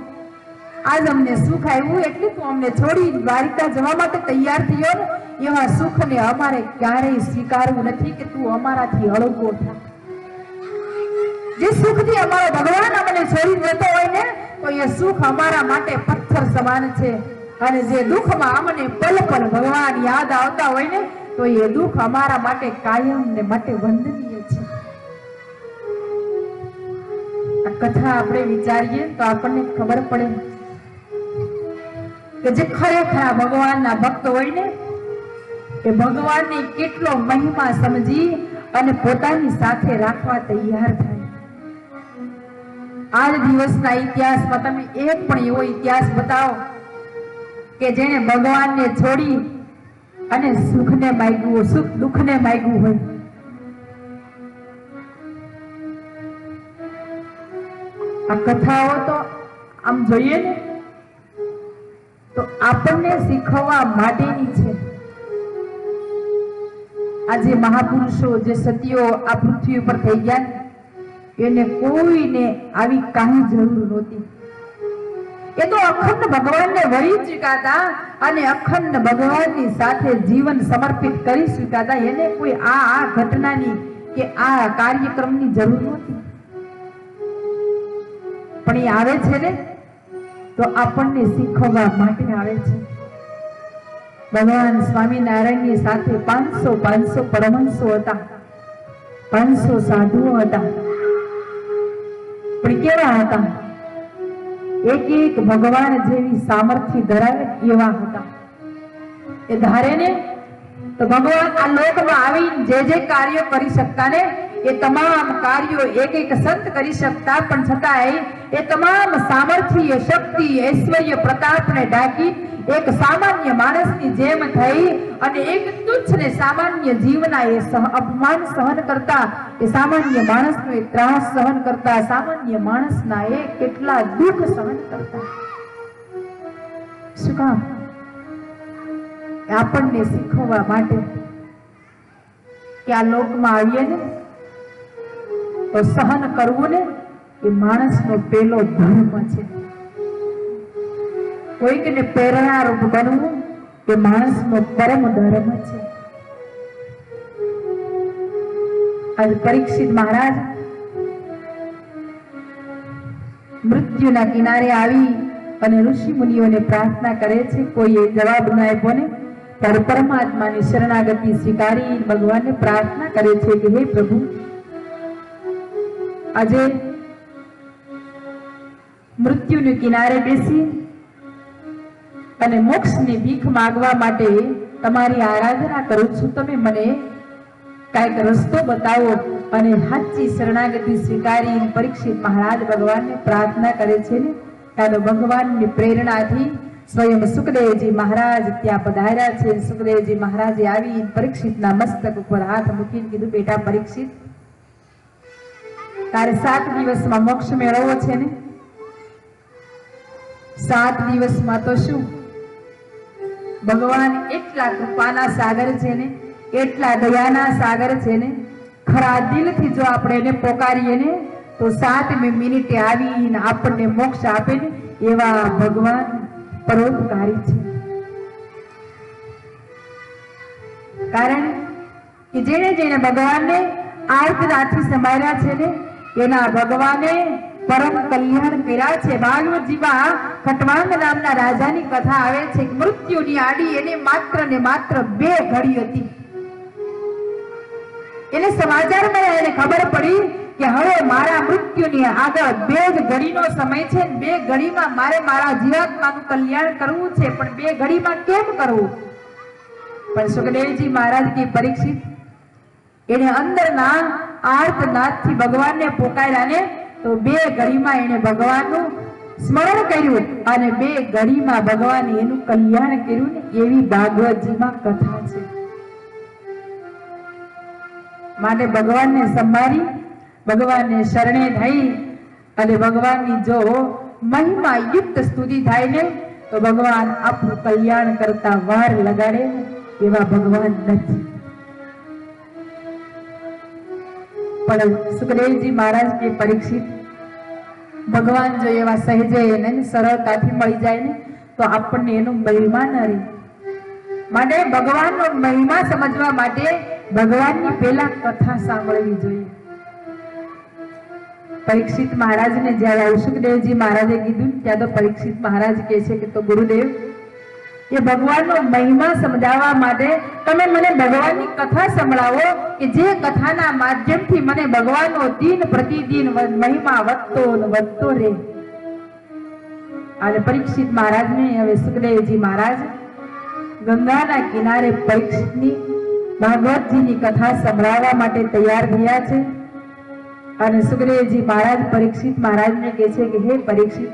આજ અમને સુખ આવ્યું એટલે તું અમને છોડી દ્વારિકા જવા માટે તૈયાર થયો ને એવા સુખને અમારે ક્યારેય સ્વીકારવું નથી કે તું અમારાથી અળગો થા. જે સુખથી અમારો ભગવાન અમને છોડી જતો હોય ને તો એ સુખ અમારા માટે પથ્થર સમાન છે અને જે દુઃખમાં અમને પલ પલ ભગવાન યાદ આવતા હોય ને તો એ દુઃખ અમારા માટે કાયમ ને માટે વંદનીય છે. આ કથા આપણે વિચારીએ તો આપણને ખબર પડે કે જે ખરેખર ભગવાનના ભક્ત હોય ને એ ભગવાનની કેટલો મહિમા સમજી અને પોતાની સાથે રાખવા તૈયાર થાય. આજ દિવસના ઇતિહાસમાં તમે એક પણ એવો ઇતિહાસ બતાવો કે જેણે ભગવાનને છોડી અને સુખને માગ્યું, સુખ દુઃખને માગ્યું હોય. આ કથાઓ તો આમ જોઈએ ને તો આપણને શીખવવા માટેની છે. આજે મહાપુરુષો જે સતીઓ આ પૃથ્વી ઉપર થઈ ગયા એને કોઈને આવી કાંઈ જરૂર નહોતી. એ તો અખંડ ભગવાનને વળી ચૂક્યા હતા અને અખંડ ભગવાનની સાથે જીવન સમર્પિત કરી ચૂક્યા હતા. એને કોઈ આ ઘટનાની કે આ કાર્યક્રમની જરૂર નહોતી. પણ એ આવે છે ને તો આપણને શીખવવા માટે આવે છે. ભગવાન સ્વામિનારાયણની સાથે 500 પરમહંસો હતા, 500 સાધુઓ હતા. પણ કેવા હતા? એક એક ભગવાન જેવી સામર્થ્ય ધરાવે એવા હતા. એ ધારે ને તો ભગવાન આ લોકમાં આવી જે કાર્યો કરી શકતા ને એ તમામ કાર્યો એક એક સંત કરી શકતા, પણ છતાંય એ તમામ સામર્થ્ય, શક્તિ, ઐશ્વર્ય, પ્રતાપને ઢાંકી એક સામાન્ય માણસની જેમ થઈ અને એક તુચ્છ ને સામાન્ય જીવના એ અપમાન સહન કરતા, એ સામાન્ય માણસનો એ ત્રાસ સહન કરતા, સામાન્ય માણસના એ કેટલા દુઃખ સહન કરતા. શું કામ? આપણને શીખવવા માટે કે આ લોકમાં આવીએ ને તો સહન કરવું ને એ માણસનો પહેલો ધર્મ છે. કોઈકને પ્રેરણારૂપ બનવું એ માણસનો પરમ ધર્મ છે. આજ પરીક્ષિત મહારાજ મૃત્યુના કિનારે આવી અને ઋષિ મુનિઓને પ્રાર્થના કરે છે. કોઈએ જવાબ ન આપ્યો ને ત્યારે પરમાત્માની શરણાગતિ સ્વીકારી ભગવાનને પ્રાર્થના કરે છે કે હે પ્રભુ, આજે મૃત્યુને કિનારે બેસી અને મોક્ષની ભીખ માંગવા માટે તમારી આરાધના કરું છું. તમે મને કાંઈક રસ્તો બતાવો. અને સાચી શરણાગતિ સ્વીકારી પરીક્ષિત મહારાજ ભગવાનને પ્રાર્થના કરે છે ને ત્યારે ભગવાનની પ્રેરણાથી સ્વયં સુખદેવજી મહારાજ ત્યાં પધાર્યા છે. સુખદેવજી મહારાજે આવી પરીક્ષિતના મસ્તક ઉપર હાથ મૂકીને કીધું, બેટા પરીક્ષિત, તારે 7 દિવસમાં મોક્ષ મેળવવો છે ને? 7 દિવસમાં તો શું, ભગવાન એટલા કૃપાના સાગર છે ને, એટલા દયાના સાગર છે ને, ખરા દિલથી જો આપણે એને પોકારીએ ને તો 7મી મિનિટે આવીને આપણને મોક્ષ આપે ને એવા ભગવાન પરોપકારી છે. કારણ કે જેને જેને ભગવાનને આર્તનાથી સંભાળ્યા છે ને એના ભગવાને પરમ કલ્યાણ કર્યા છે. ભાગવતજીમાં ખટવાંગ નામના રાજાની કથા આવે છે કે મૃત્યુની આડી એને માત્ર ને માત્ર 2 ઘડી હતી. એને સમાચારમાં એને ખબર પડી કે હવે મારા મૃત્યુની આગળ 2 જ ઘડીનો સમય છે. 2 ઘડીમાં મારે મારા જીવાત્માનું કલ્યાણ કરવું છે, પણ 2 ઘડીમાં કેમ કરવું? પણ સુખદેવજી મહારાજ કે પરીક્ષિત, એને અંદરના આર્તનાદથી ભગવાનને પોકાર્યા ને તો 2 ઘડીમાં એને ભગવાનનું સ્મરણ કર્યું અને 2 ઘડીમાં ભગવાને એનું કલ્યાણ કર્યું ને એવી ભાગવતજીમાં કથા છે. માટે ભગવાનને સંભાળી, ભગવાનને શરણે થઈ અને ભગવાનની જો મહિમા યુક્ત સ્તુતિ થાય ને તો ભગવાન આપણું કલ્યાણ કરતા વાર લગાડે એવા ભગવાન નથી. પણ સુખદેવજી મહારાજ કે પરીક્ષિત, ભગવાન જો એવા સહેજે એને સરળતાથી મળી જાય ને તો આપણને એનો મહિમા ન રહે. માટે ભગવાનનો મહિમા સમજવા માટે ભગવાનની પહેલા કથા સાંભળવી જોઈએ. પરીક્ષિત મહારાજને જ્યારે સુખદેવજી મહારાજે કીધું ત્યાં તો પરીક્ષિત મહારાજ કહે છે કે તો ગુરુદેવ, એ ભગવાનનો મહિમા સમજાવવા માટે તમે મને ભગવાનની કથા સંભળાવો કે જે કથાના માધ્યમથી મને ભગવાનનો દિન પ્રતિદિન મહિમા વધતો રહે. અને પરીક્ષિત મહારાજને હવે સુખદેવજી મહારાજ ગંગાના કિનારે પરીક્ષિતની ભાગવતજીની કથા સંભળાવવા માટે તૈયાર થયા છે. અને સુખદેવજી મહારાજ પરીક્ષિત મહારાજને કહે છે કે હે પરીક્ષિત,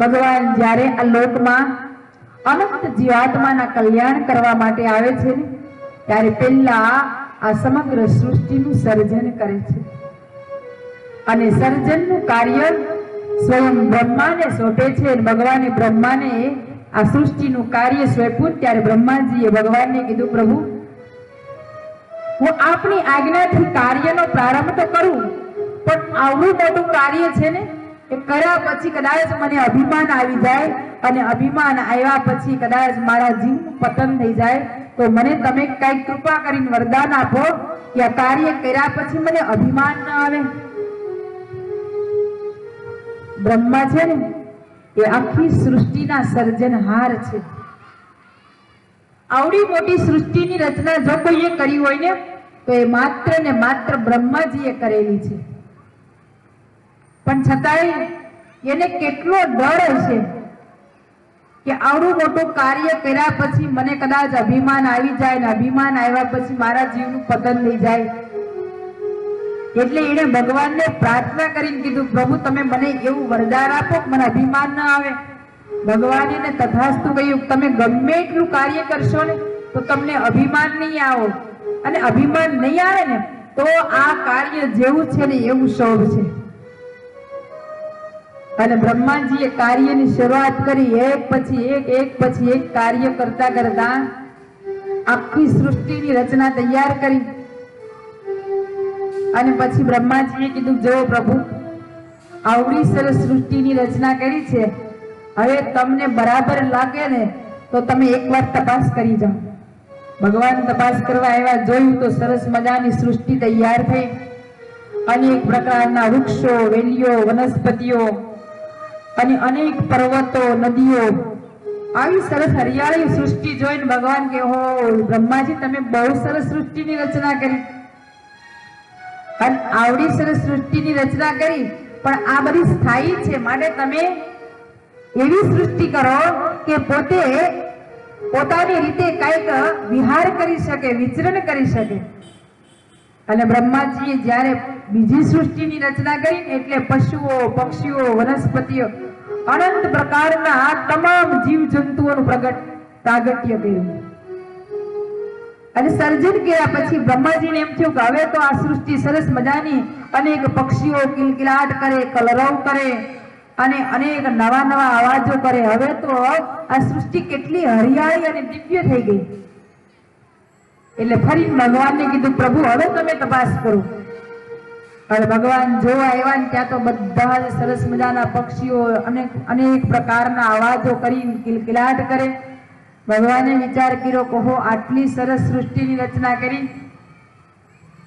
ભગવાન જ્યારે આ લોકમાં અનંત જીવાત્માના કલ્યાણ કરવા માટે આવે છે ને, ત્યારે પહેલા આ સમગ્ર સૃષ્ટિનું સર્જન કરે છે. અને સર્જનનું કાર્ય સ્વયં બ્રહ્માને સોંપે છે. ભગવાને બ્રહ્માને આ સૃષ્ટિનું કાર્ય સોંપ્યું. ત્યારે બ્રહ્માજીએ ભગવાનને કીધું, પ્રભુ, હું આપની આજ્ઞાથી કાર્યનો પ્રારંભ તો કરું, પણ આવડું મોટું કાર્ય છે ને, એ કર્યા પછી કદાચ મને અભિમાન આવી જાય, અને અભિમાન આવ્યા પછી કદાચ મારા જીવનું પતન થઈ જાય, તો મને તમે કઈ કૃપા કરીને વરદાન આપો કે આ કાર્ય કર્યા પછી મને અભિમાન ન આવે. બ્રહ્મા છે ને, એ આખી સૃષ્ટિના સર્જનહાર છે. આવડી મોટી સૃષ્ટિની રચના જો કોઈએ કરી હોય ને, તો એ માત્ર ને માત્ર બ્રહ્માજીએ કરેલી છે. પણ છતાંય એને કેટલો ડર હશે કે આવડું મોટું કાર્ય કર્યા પછી મને કદાચ અભિમાન આવી જાય, ને અભિમાન આવ્યા પછી મારા જીવનું પતન થઈ જાય. એટલે એને ભગવાનને પ્રાર્થના કરીને કીધું, પ્રભુ, તમે મને એવું વરદાન આપો કે મને અભિમાન ન આવે. ભગવાને એને તથાસ્તુ કહ્યું, તમે ગમે એટલું કાર્ય કરશો ને, તો તમને અભિમાન નહીં આવો. અને અભિમાન નહીં આવે ને, તો આ કાર્ય જેવું છે ને એવું શોભ છે. અને બ્રહ્માજીએ કાર્યની શરૂઆત કરી. એક પછી એક કાર્ય કરતા કરતા આખી સૃષ્ટિની રચના તૈયાર કરી. અને પછી બ્રહ્માજીએ કીધું, જો પ્રભુ, આવડી સરસ સૃષ્ટિની રચના કરી છે, હવે તમને બરાબર લાગે ને તો તમે એકવાર તપાસ કરી જાઓ. ભગવાન તપાસ કરવા આવ્યા. જોયું તો સરસ મજાની સૃષ્ટિ તૈયાર થઈ. અનેક પ્રકારના વૃક્ષો, વેલીઓ, વનસ્પતિઓ અને અનેક પર્વતો, નદીઓ, આવી સરસ હરિયાળી સૃષ્ટિ જોઈને ભગવાન કે, હો બ્રહ્માજી, તમે બહુ સરસ સૃષ્ટિની રચના કરી. અને આવડી સરસ સૃષ્ટિની રચના કરી, પણ આ બધી સ્થાયી છે, માટે તમે એવી સૃષ્ટિ કરો કે પોતે પોતાની રીતે કઈક વિહાર કરી શકે, વિચરણ કરી શકે. અને બ્રહ્માજીએ જ્યારે બીજી સૃષ્ટિની રચના કરી, એટલે પશુઓ, પક્ષીઓ, વનસ્પતિઓ, અનંત પ્રકારના તમામ જીવજંતુઓનું પ્રાગટ્ય કર્યું. અને સર્જન કર્યા પછી બ્રહ્માજીને એમ થયું કે હવે તો આ સૃષ્ટિ સરસ મજાની, અનેક પક્ષીઓ કિલકિલાટ કરે, કલરવ કરે, અને અનેક નવા નવા અવાજો કરે. હવે તો આ સૃષ્ટિ કેટલી હરિયાળી અને દિવ્ય થઈ ગઈ. એટલે ફરી ભગવાનને કીધું, પ્રભુ, હવે તમે તપાસ કરો. અને ભગવાન જોવા આવ્યા ને, ત્યાં તો બધા જ સરસ મજાના પક્ષીઓ અનેક પ્રકારના અવાજો કરી કિલકિલાટ કરે. ભગવાને વિચાર કર્યો, કહો, આટલી સરસ સૃષ્ટિની રચના કરી,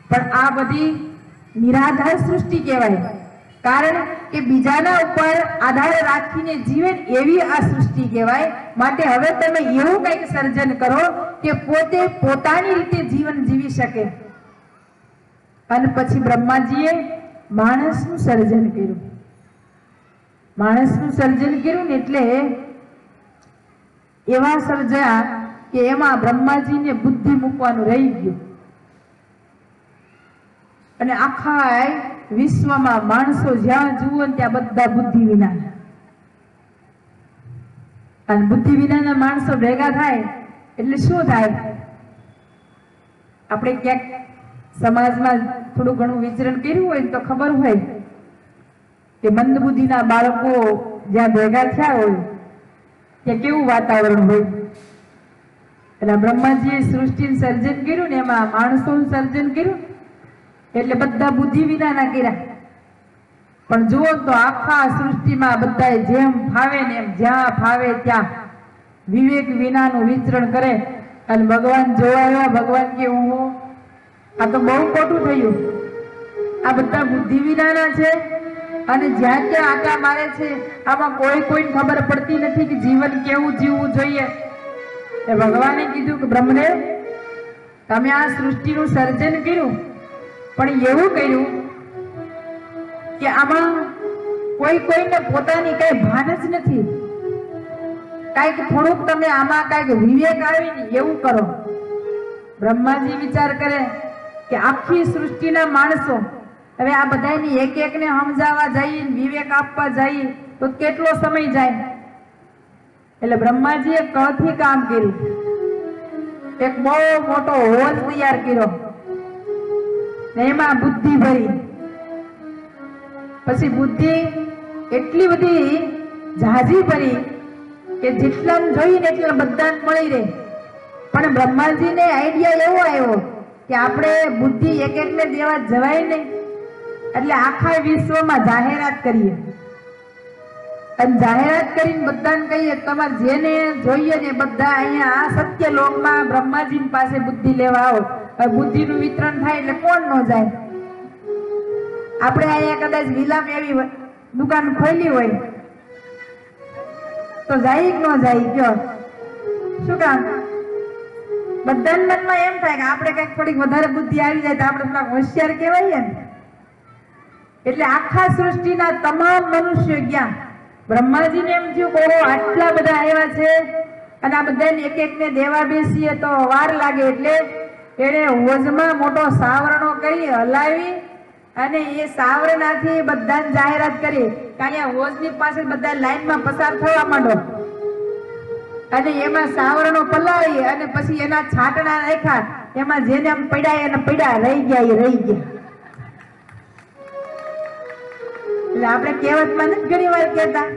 પણ આ બધી નિરાધાર સૃષ્ટિ કહેવાય. કારણ કે બીજાના ઉપર આધાર રાખીને જીવે એવી આ સૃષ્ટિ કહેવાય. માટે હવે તમે એવું કંઈક સર્જન કરો કે પોતે પોતાની રીતે જીવન જીવી શકે. અને પછી બ્રહ્માજીએ માણસનું સર્જન કર્યું. માણસનું સર્જન કર્યું ને, એટલે એવા સર્જ્યા કે એમાં બ્રહ્માજીને બુદ્ધિ મૂકવાનું રહી ગયું. અને આખા વિશ્વમાં માણસો જ્યાં જુઓ ને ત્યાં બધા બુદ્ધિ વિના. અને બુદ્ધિ વિનાના માણસો ભેગા થાય એટલે શું થાય? આપણે ક્યાંક સમાજમાં થોડું ઘણું વિચરણ કર્યું હોય તો ખબર હોય કે મંદબુદ્ધિના બાળકો જ્યાં ભેગા થયા હોય ત્યાં કેવું વાતાવરણ હોય. એટલે બ્રહ્માજીએ સૃષ્ટિનું સર્જન કર્યું ને, એમાં માણસોનું સર્જન કર્યું, એટલે બધા બુદ્ધિ વિનાના કર્યા. પણ જુઓ તો આખા સૃષ્ટિમાં બધા જેમ ફાવે ને એમ, જ્યાં ફાવે ત્યાં વિવેક વિનાનું વિચરણ કરે. અને ભગવાન જોવા આવ્યા. ભગવાન કે, હું આ તો બહુ ખોટું થયું. આ બધા બુદ્ધિ વિનાના છે અને જ્યાં ત્યાં આટા મારે છે. આમાં કોઈને ખબર પડતી નથી કે જીવન કેવું જીવવું જોઈએ. એ ભગવાને કીધું કે બ્રહ્મદેવ, તમે આ સૃષ્ટિનું સર્જન કર્યું, પણ એવું કર્યું કે આમાં કોઈને પોતાની કઈ ભાન જ નથી. કઈક થોડુંક તમે આમાં કઈક વિવેક આવે ને એવું કરો. બ્રહ્માજી વિચાર કરે કે આખી સૃષ્ટિના માણસો હવે આ બધાની એક એકને સમજાવવા જઈએ, વિવેક આપવા જઈએ તો કેટલો સમય જાય? એટલે બ્રહ્માજીએ કથી કામ કર્યું, એક બહુ મોટો હોલ તૈયાર કર્યો ને એમાં બુદ્ધિ ભરી. પછી બુદ્ધિ એટલી બધી ઝાઝી ભરી કે જેટલા જોઈએ ને એટલા બધાને મળી રહે. પણ બ્રહ્માજીને આઈડિયા એવો આવ્યો કે આપણે બુદ્ધિ એક એકને દેવા જવાય નહીં, એટલે આખા વિશ્વમાં જાહેરાત કરીએ અને જાહેરાત કરીને બધાને કહીએ તમારે જેને જોઈએ ને બધા અહીંયા સત્ય લોકમાં બ્રહ્માજી પાસે બુદ્ધિ લેવા આવો. બુદ્ધિનું વિતરણ થાય એટલે કોણ ન જાય? આપણે અહીંયા કદાચ વિલાપ એવી દુકાન ખોલી હોય તો જાય કે ન જાય? કયો શું કામ? બધાના મનમાં એમ થાય કે આપણે કઈક થોડીક વધારે બુદ્ધિ આવી જાય તો આપણે થોડા હોશિયાર કહેવાય ને. એટલે આખા સૃષ્ટિના તમામ મનુષ્યો ગયા. બ્રહ્માજીને એમ થયું કે આટલા બધા આવ્યા છે અને આ બધાને એક એકને દેવા બેસીએ તો વાર લાગે, એટલે એને હોજમાં મોટો સાવરણો કરી હલાવી અને એ સાવરણાથી બધાને જાહેરાત કરી કે અહીંયા હોજની પાસે બધા લાઈનમાં પસાર થવા માંડો. અને એમાં સાવરણો પલાળી અને પછી એના છાંટણા રાખ્યા, એમાં જેને આમ પડ્યા એને પડ્યા, રહી ગયા એ રહી ગયા. એટલે આપણે કહેવતમાં નથી ઘણી વાર કહેતા,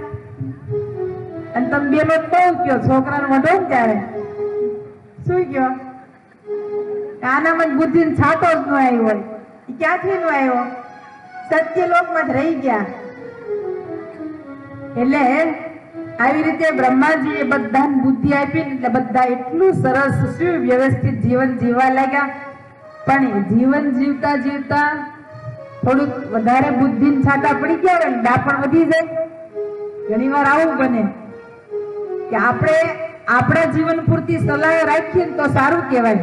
અને તમે બેનો બહુ કયો છોકરાનો વધો ને ત્યારે શું કયો આનામાં જ બુદ્ધિ છાંટો જ ન આવ્યો હોય. એ ક્યાંથી ન આવ્યો? સત્ય લોકમાં જ રહી ગયા. એટલે આવી રીતે બ્રહ્માજીએ બધાને બુદ્ધિ આપી એટલે બધા એટલું સરસ સુવ્યવસ્થિત જીવન જીવવા લાગ્યા. પણ જીવન જીવતા જીવતા થોડુંક વધારે બુદ્ધિ છાંટા પડી ગયા હોય ને ડાપણ વધી જાય. ઘણી વાર આવું બને કે આપણે આપણા જીવન પૂરતી સલાહ રાખીએ તો સારું કહેવાય,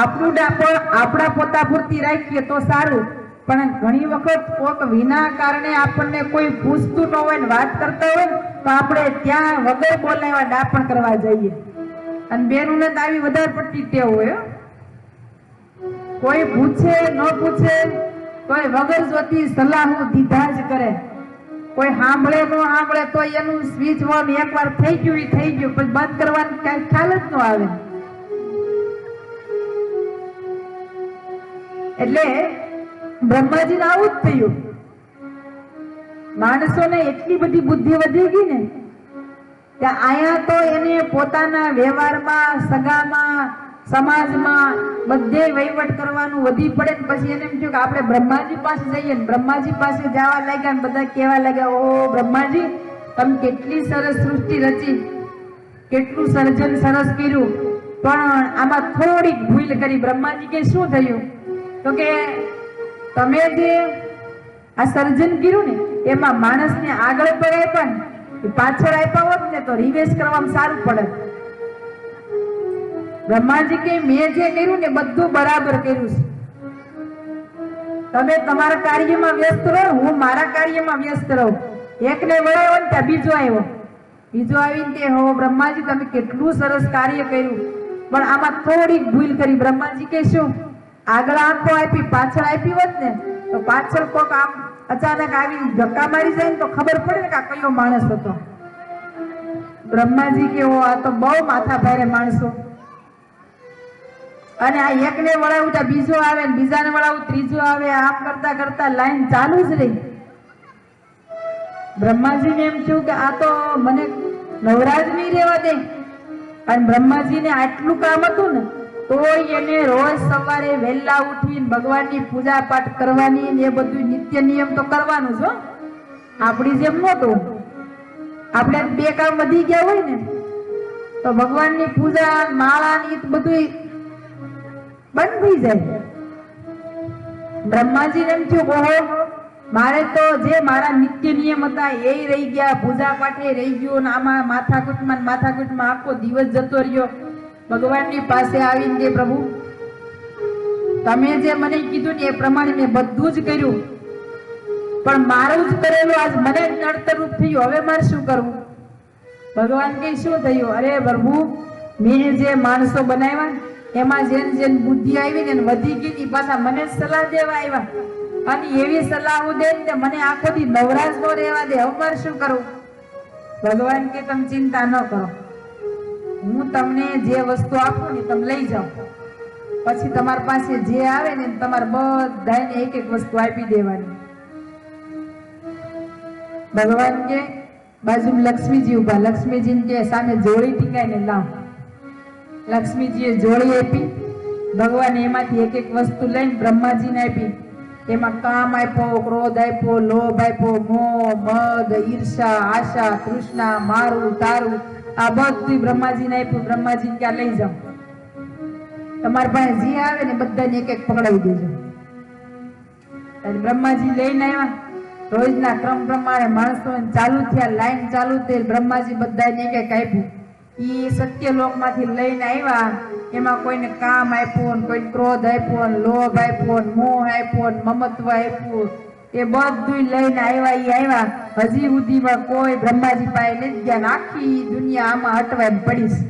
આપણું ડાપણ આપણા પોતા પૂરતી રાખીએ તો સારું. પણ ઘણી વખત કોક વિના કારણે આપણને કોઈ પૂછતું ન હોય ને વાત કરતા હોય ને તો આપણે ત્યાં વગર બોલાવ્યા ડાપણ કરવા જઈએ. અને બેનુંને તો આવી વધારે પડતી ટેવ હોય, કોઈ પૂછે ન પૂછે કોઈ વગર જોતી સલાહ દીધા જ કરે. કોઈ સાંભળે ન સાંભળે તો એનું સ્વિચ ઓન એકવાર થઈ ગયું એ થઈ ગયું, પછી બંધ કરવાનું કઈ ખ્યાલ જ ન આવે. એટલે બ્રહ્માજીને આવું જ થયું. માણસોને એટલી બધી બુદ્ધિ વધી ગઈ ને કે આયા તો એને પોતાના વ્યવહારમાં, સગામાં, સમાજમાં બધે વહીવટ કરવાનું વધી પડે. પછી એને એમ થયું કે આપણે બ્રહ્માજી પાસે જઈએ ને બ્રહ્માજી પાસે જવા લાગ્યા ને બધા કહેવા લાગ્યા, ઓ બ્રહ્માજી તમે કેટલી સરસ સૃષ્ટિ રચી, કેટલું સર્જન સરસ કર્યું, પણ આમાં થોડીક ભૂલ કરી. બ્રહ્માજી કે શું થયું? તો કે તમે જે આ સર્જન કર્યું ને એમાં માણસને આગળ પર આપ્યા ને પાછળ આપ્યા હોત ને તો રિવેશ કરવામાં સારું પડે. બ્રહ્માજી કે મેં જે કર્યું ને બધું બરાબર કર્યું છે, તમે તમારા કાર્યમાં વ્યસ્ત રહો, હું મારા કાર્યમાં વ્યસ્ત રહું. એકને વળાયો ને ત્યાં બીજો આવ્યો, બીજો આવીને કે હો બ્રહ્માજી તમે કેટલું સરસ કાર્ય કર્યું, પણ આમાં થોડીક ભૂલ કરી. બ્રહ્માજી કે શું? આગળ આંખો આપી પાછળ આપી હોત ને તો પાછળ કોક આમ અચાનક આવી ધક્કા મારી જાય ને તો ખબર પડે ને કે આ કયો માણસ હતો. બ્રહ્માજી કે આ તો બહુ માથા ભારે માણસો, અને આ એકને વળાવું ત્યાં બીજો આવે ને બીજાને વળાવું ત્રીજો આવે, આમ કરતા કરતા લાઈન ચાલુ જ રહી. બ્રહ્માજીને એમ થયું કે આ તો મને નવરાજ નહીં રહેવા દે. અને બ્રહ્માજીને આટલું કામ હતું ને તોય એને રોજ સવારે વહેલા ઉઠીને ભગવાનની પૂજા પાઠ કરવાની ને એ બધું નિત્ય નિયમ તો કરવાનું જ. આપણી જેમ નહોતું, આપણે બે કામ વધી ગયા હોય ને તો ભગવાનની પૂજા માળા ની બધું બંધ થઈ જાય. બ્રહ્માજી એમ થયું ઓહો મારે તો જે મારા નિત્ય નિયમ હતા એ રહી ગયા, પૂજા પાઠે રહી ગયો, ને આમાં માથાકૂટમાં આખો દિવસ જતો રહ્યો. ભગવાનની પાસે આવીને કે પ્રભુ તમે જે મને કીધું ને એ પ્રમાણે મેં બધું જ કર્યું, પણ મારું જ કરેલું આજ મને નડતરરૂપ થયું, હવે મારે શું કરવું? ભગવાન કે શું થયું? અરે પ્રભુ મેં જે માણસો બનાવ્યા એમાં જેન બુદ્ધિ આવી ને વધી ગઈ ની પાછા મને જ સલાહ દેવા આવ્યા, અને એવી સલાહ દે ને મને આખો દી નવરાજ નો રહેવા દે. હવે મારે શું કરવું? ભગવાન કે તમે ચિંતા ન કરો, હું તમને જે વસ્તુ આપું ને તમે લઈ જાઓ, પછી તમારી પાસે જે આવે ને તમારે બધાને એક એક વસ્તુ આપી દેવાની. ભગવાન કે બાજુમાં લક્ષ્મીજી ઉભા, લક્ષ્મીજી કે સામે જોડી ટીંગાઈને લાવ. લક્ષ્મીજીએ જોડી આપી, ભગવાને એમાંથી એક એક વસ્તુ લઈને બ્રહ્માજીને આપી. એમાં કામ આપ્યો, ક્રોધ આપ્યો, લોભ આપ્યો, મોહ, મદ, ઈર્ષા, આશા, તૃષ્ણા, મારું તારું, આ બધું બ્રહ્માજીને આપ્યું. બ્રહ્માજી ક્યાં લઈ જાઓ, તમારી પાસે જે આવે ને બધાને એક એક પકડાવી દેજો. બ્રહ્માજી લઈને આવ્યા. રોજના ક્રમ પ્રમાણે માણસો ચાલુ થયા, લાઈન ચાલુ થઈ. બ્રહ્માજી બધાને એક એક આપ્યું. એ સત્યલોક માંથી લઈને આવ્યા. એમાં કોઈને કામ આપ્યું, કોઈને ક્રોધ આપ્યો, લોભ આપ્યો, મોહ આપ્યો, મમત્વ આપ્યું. એ બધું લઈને આવ્યા. એ આવ્યા હજી સુધીમાં કોઈ બ્રહ્માજી પાસે નથી ગયા. આખી દુનિયા આમાં અટવાઈને પડીશ.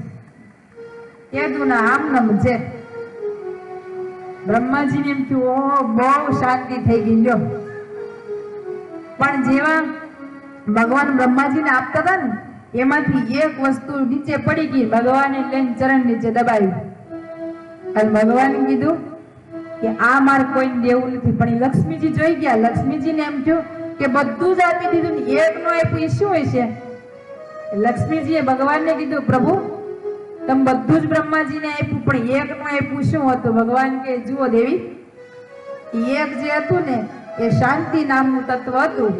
કીધું ના આમ નમ છે. બ્રહ્માજીને એમ થયું ઓહો બહુ શાંતિ થઈ ગઈ લ્યો. પણ જેવા ભગવાન બ્રહ્માજીને આપતા હતા ને એમાંથી એક વસ્તુ નીચે પડી ગઈ. ભગવાને લઈને ચરણ નીચે દબાવ્યું અને ભગવાને કીધું કે આ મારે કોઈને દેવું નથી. પણ લક્ષ્મીજી જોઈ ગયા. લક્ષ્મીજીને એમ થયું કે બધું જ આપી દીધું ને એક નો આપ્યું એ શું હોય છે? લક્ષ્મીજીએ ભગવાનને કીધું પ્રભુ તમે બધું જ બ્રહ્માજીને આપ્યું પણ એક નું આપ્યું શું હતું? ભગવાન કે જુઓ દેવી, એક જે હતું ને એ શાંતિ નામનું તત્વ હતું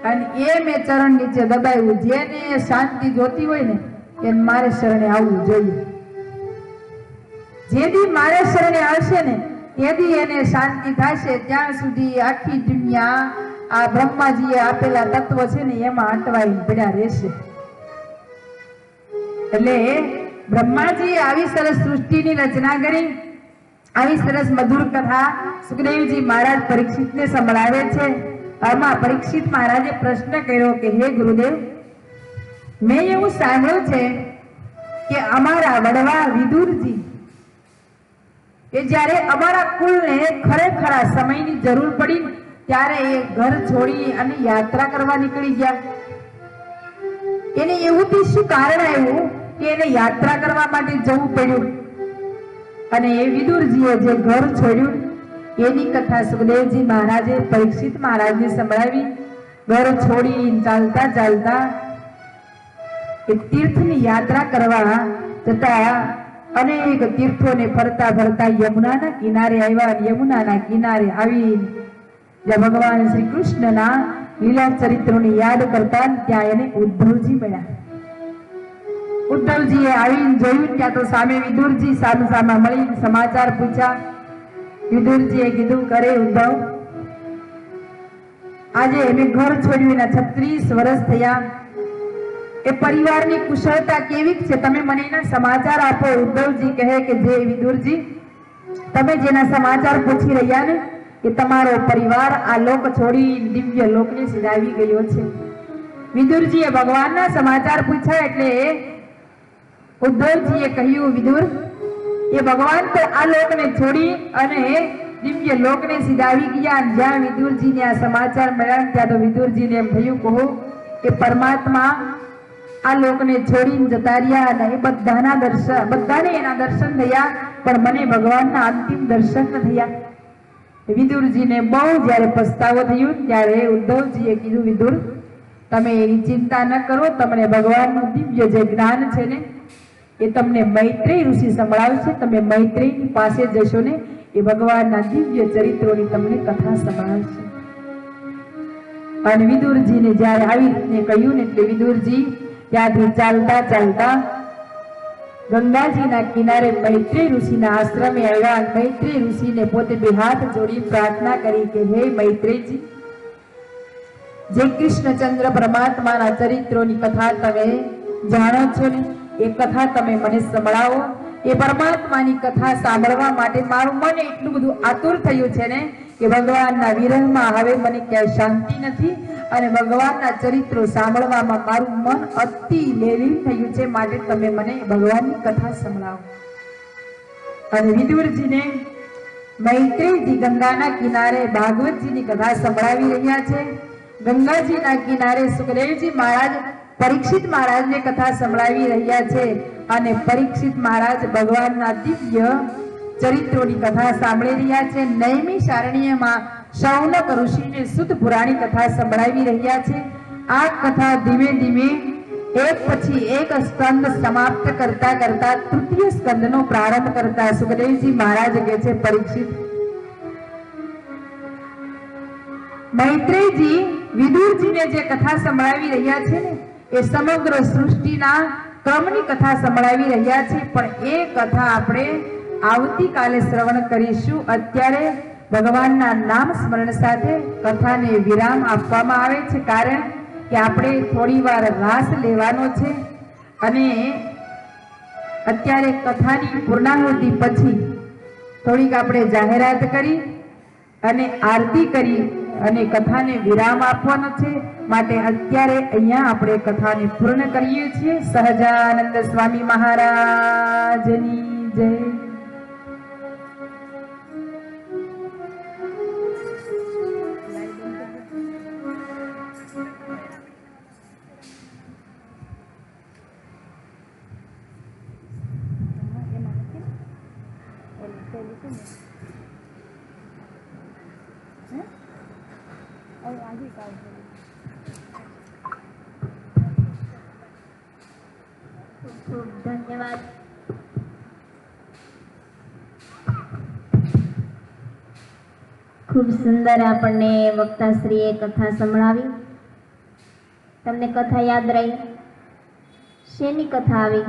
અને એ મેં ચરણ નીચે દબાવ્યું. જેને શાંતિ જોતી હોય ને એને મારે શરણે આવવું જોઈએ. જેથી મારે શરણે આવશે ને તેથી એને શાંતિ થશે. ત્યાં સુધી આખી દુનિયા આ બ્રહ્માજીએ આપેલા તત્વ છે ને એમાં અટવાઈને પડ્યા રહેશે. એટલે બ્રહ્માજીએ આવી સરસ સૃષ્ટિની રચના કરી. આવી સરસ મધુર કથા સુખદેવજી મહારાજ પરીક્ષિતને સંભળાવે છે. આમાં પરીક્ષિત મહારાજે પ્રશ્ન કર્યો કે હે ગુરુદેવ, મેં એવું સાંભળ્યું છે કે અમારા વડવા વિદુરજી કે જ્યારે અમારા કુળને ખરેખર સમયની જરૂર પડી ત્યારે એ ઘર છોડી અને યાત્રા કરવા નીકળી ગયા. એને એવું થી શું કારણ આવ્યું કે એને યાત્રા કરવા માટે જવું પડ્યું? અને એ વિદુરજીએ જે ઘર છોડ્યું એની કથા સુખદેવજી મહારાજે પરીક્ષિત મહારાજને સંભળાવી. ઘર છોડી ચાલતા ચાલતા એક તીર્થની યાત્રા કરવા જતા અનેક તીર્થોને ફરતા ફરતા યમુનાના કિનારે આવ્યા. યમુનાના કિનારે આવી જ્યાં ભગવાન શ્રી કૃષ્ણના લીલા ચરિત્રોની યાદ કરતા ત્યાં એને ઉદ્ધવજી મળ્યા. ઉદ્ધવજીએ આવીને જોયું ત્યાં તો સામે વિદુરજી સામે સામે મળી સમાચાર પૂછ્યા. વિદુરજીએ કીધું કરે ઉદ્ધવ, આજે મેં ઘર છોડ્યું એના 36 વર્ષ થયા. એ પરિવારની કુશળતા કેવી છે તમે મને એના સમાચાર આપો. ઉદ્ધવજી કહે કે જે વિદુરજી તમે જેના સમાચાર પૂછી રહ્યા ને કે તમારો પરિવાર આ લોક છોડી દિવ્ય લોકને સિધાવી ગયો છે. વિદુરજીએ ભગવાનના સમાચાર પૂછ્યા એટલે ઉદ્ધવજીએ કહ્યું વિદુર એ ભગવાન તો આ લોકને છોડી અને દિવ્ય લોકને સિધાવી ગયા. જ્યાં વિદુરજીને આ સમાચાર મળ્યા ત્યાં તો વિદુરજીને એમ થયું કહો કે પરમાત્મા આ લોકને છોડીને જતા રહ્યા અને એ બધાને એના દર્શન થયા પણ મને ભગવાનના અંતિમ દર્શન ન થયા. વિદુરજીને બહુ જ્યારે પસ્તાવો થયો ત્યારે ઉદ્ધવજીએ કીધું વિદુર તમે એની ચિંતા ન કરો. તમને ભગવાનનું દિવ્ય જે જ્ઞાન છે ને એ તમને મૈત્રેય ઋષિ સંભળાવશે. તમે મૈત્રેયની પાસે જશો ને એ ભગવાનના દિવ્ય ચરિત્રોની તમને કથા સંભળાવશે. અને વિદુરજીને જ્યારે આવી રીતે કહ્યું ને એટલે વિદુરજી ત્યાંથી ચાલતા ચાલતા ગંગાજીના કિનારે મૈત્રેય ઋષિના આશ્રમે આવ્યા. મૈત્રેય ઋષિને પોતે બે હાથ જોડી પ્રાર્થના કરી કે હે મૈત્રેયજી, જે કૃષ્ણચંદ્ર પરમાત્માના ચરિત્રોની કથા તમે જાણો છો ને એ કથા તમે મને સંભળાવો. એ પરમાત્માની કથા સાંભળવા માટે મારું મન એટલું બધું આતુર થયું છે ને કે ભગવાનના વિરહમાં હવે મને ક્યાંય શાંતિ નથી અને ભગવાનના ચરિત્રો સાંભળવામાં મારું મન અતિ લેલીન થયું છે. માટે તમે મને ભગવાનની કથા સંભળાવો. અને વિદુરજીને મૈત્રેયજી ગંગાના કિનારે ભાગવતજીની કથા સંભળાવી રહ્યા છે. ગંગાજીના કિનારે સુખદેવજી મહારાજ પરીક્ષિત મહારાજને કથા સંભળાવી રહ્યા છે અને પરીક્ષિત મહારાજ ભગવાનના દિવ્ય ચરિત્રોની કથા સાંભળી રહ્યા છે. નૈમિષારણ્યમાં શૌનક ઋષિને શુદ્ધ પુરાણી કથા સંભળાવી રહ્યા છે. આ કથા ધીમે ધીમે એક પછી એક સ્કંદ સમાપ્ત કરતા કરતા તૃતીય સ્કંદનો પ્રારંભ કરતા સુખદેવજી મહારાજ કહે છે, પરીક્ષિત, મૈત્રેયજી વિદુરજીને જે કથા સંભળાવી રહ્યા છે ને એ સમગ્ર સૃષ્ટિના ક્રમની કથા સંભળાવી રહ્યા છે, પણ એ કથા આપણે આવતીકાલે શ્રવણ કરીશું. અત્યારે ભગવાનના નામ સ્મરણ સાથે કથાને વિરામ આપવામાં આવે છે, કારણ કે આપણે થોડી વાર રાસ લેવાનો છે અને અત્યારે કથાની પૂર્ણાહુતિ પછી થોડીક આપણે જાહેરાત કરી અને આરતી કરી અને કથાને વિરામ આપવાનો છે. માટે અત્યારે અહીંયા આપણે કથાને પૂર્ણ કરીએ છીએ. સહજાનંદ સ્વામી મહારાજની જય. ખૂબ ધન્યવાદ. ખૂબ સુંદર આપણને વક્તાશ્રીએ કથા સંભળાવી. તમને કથા યાદ રહી? શેની કથા આવી?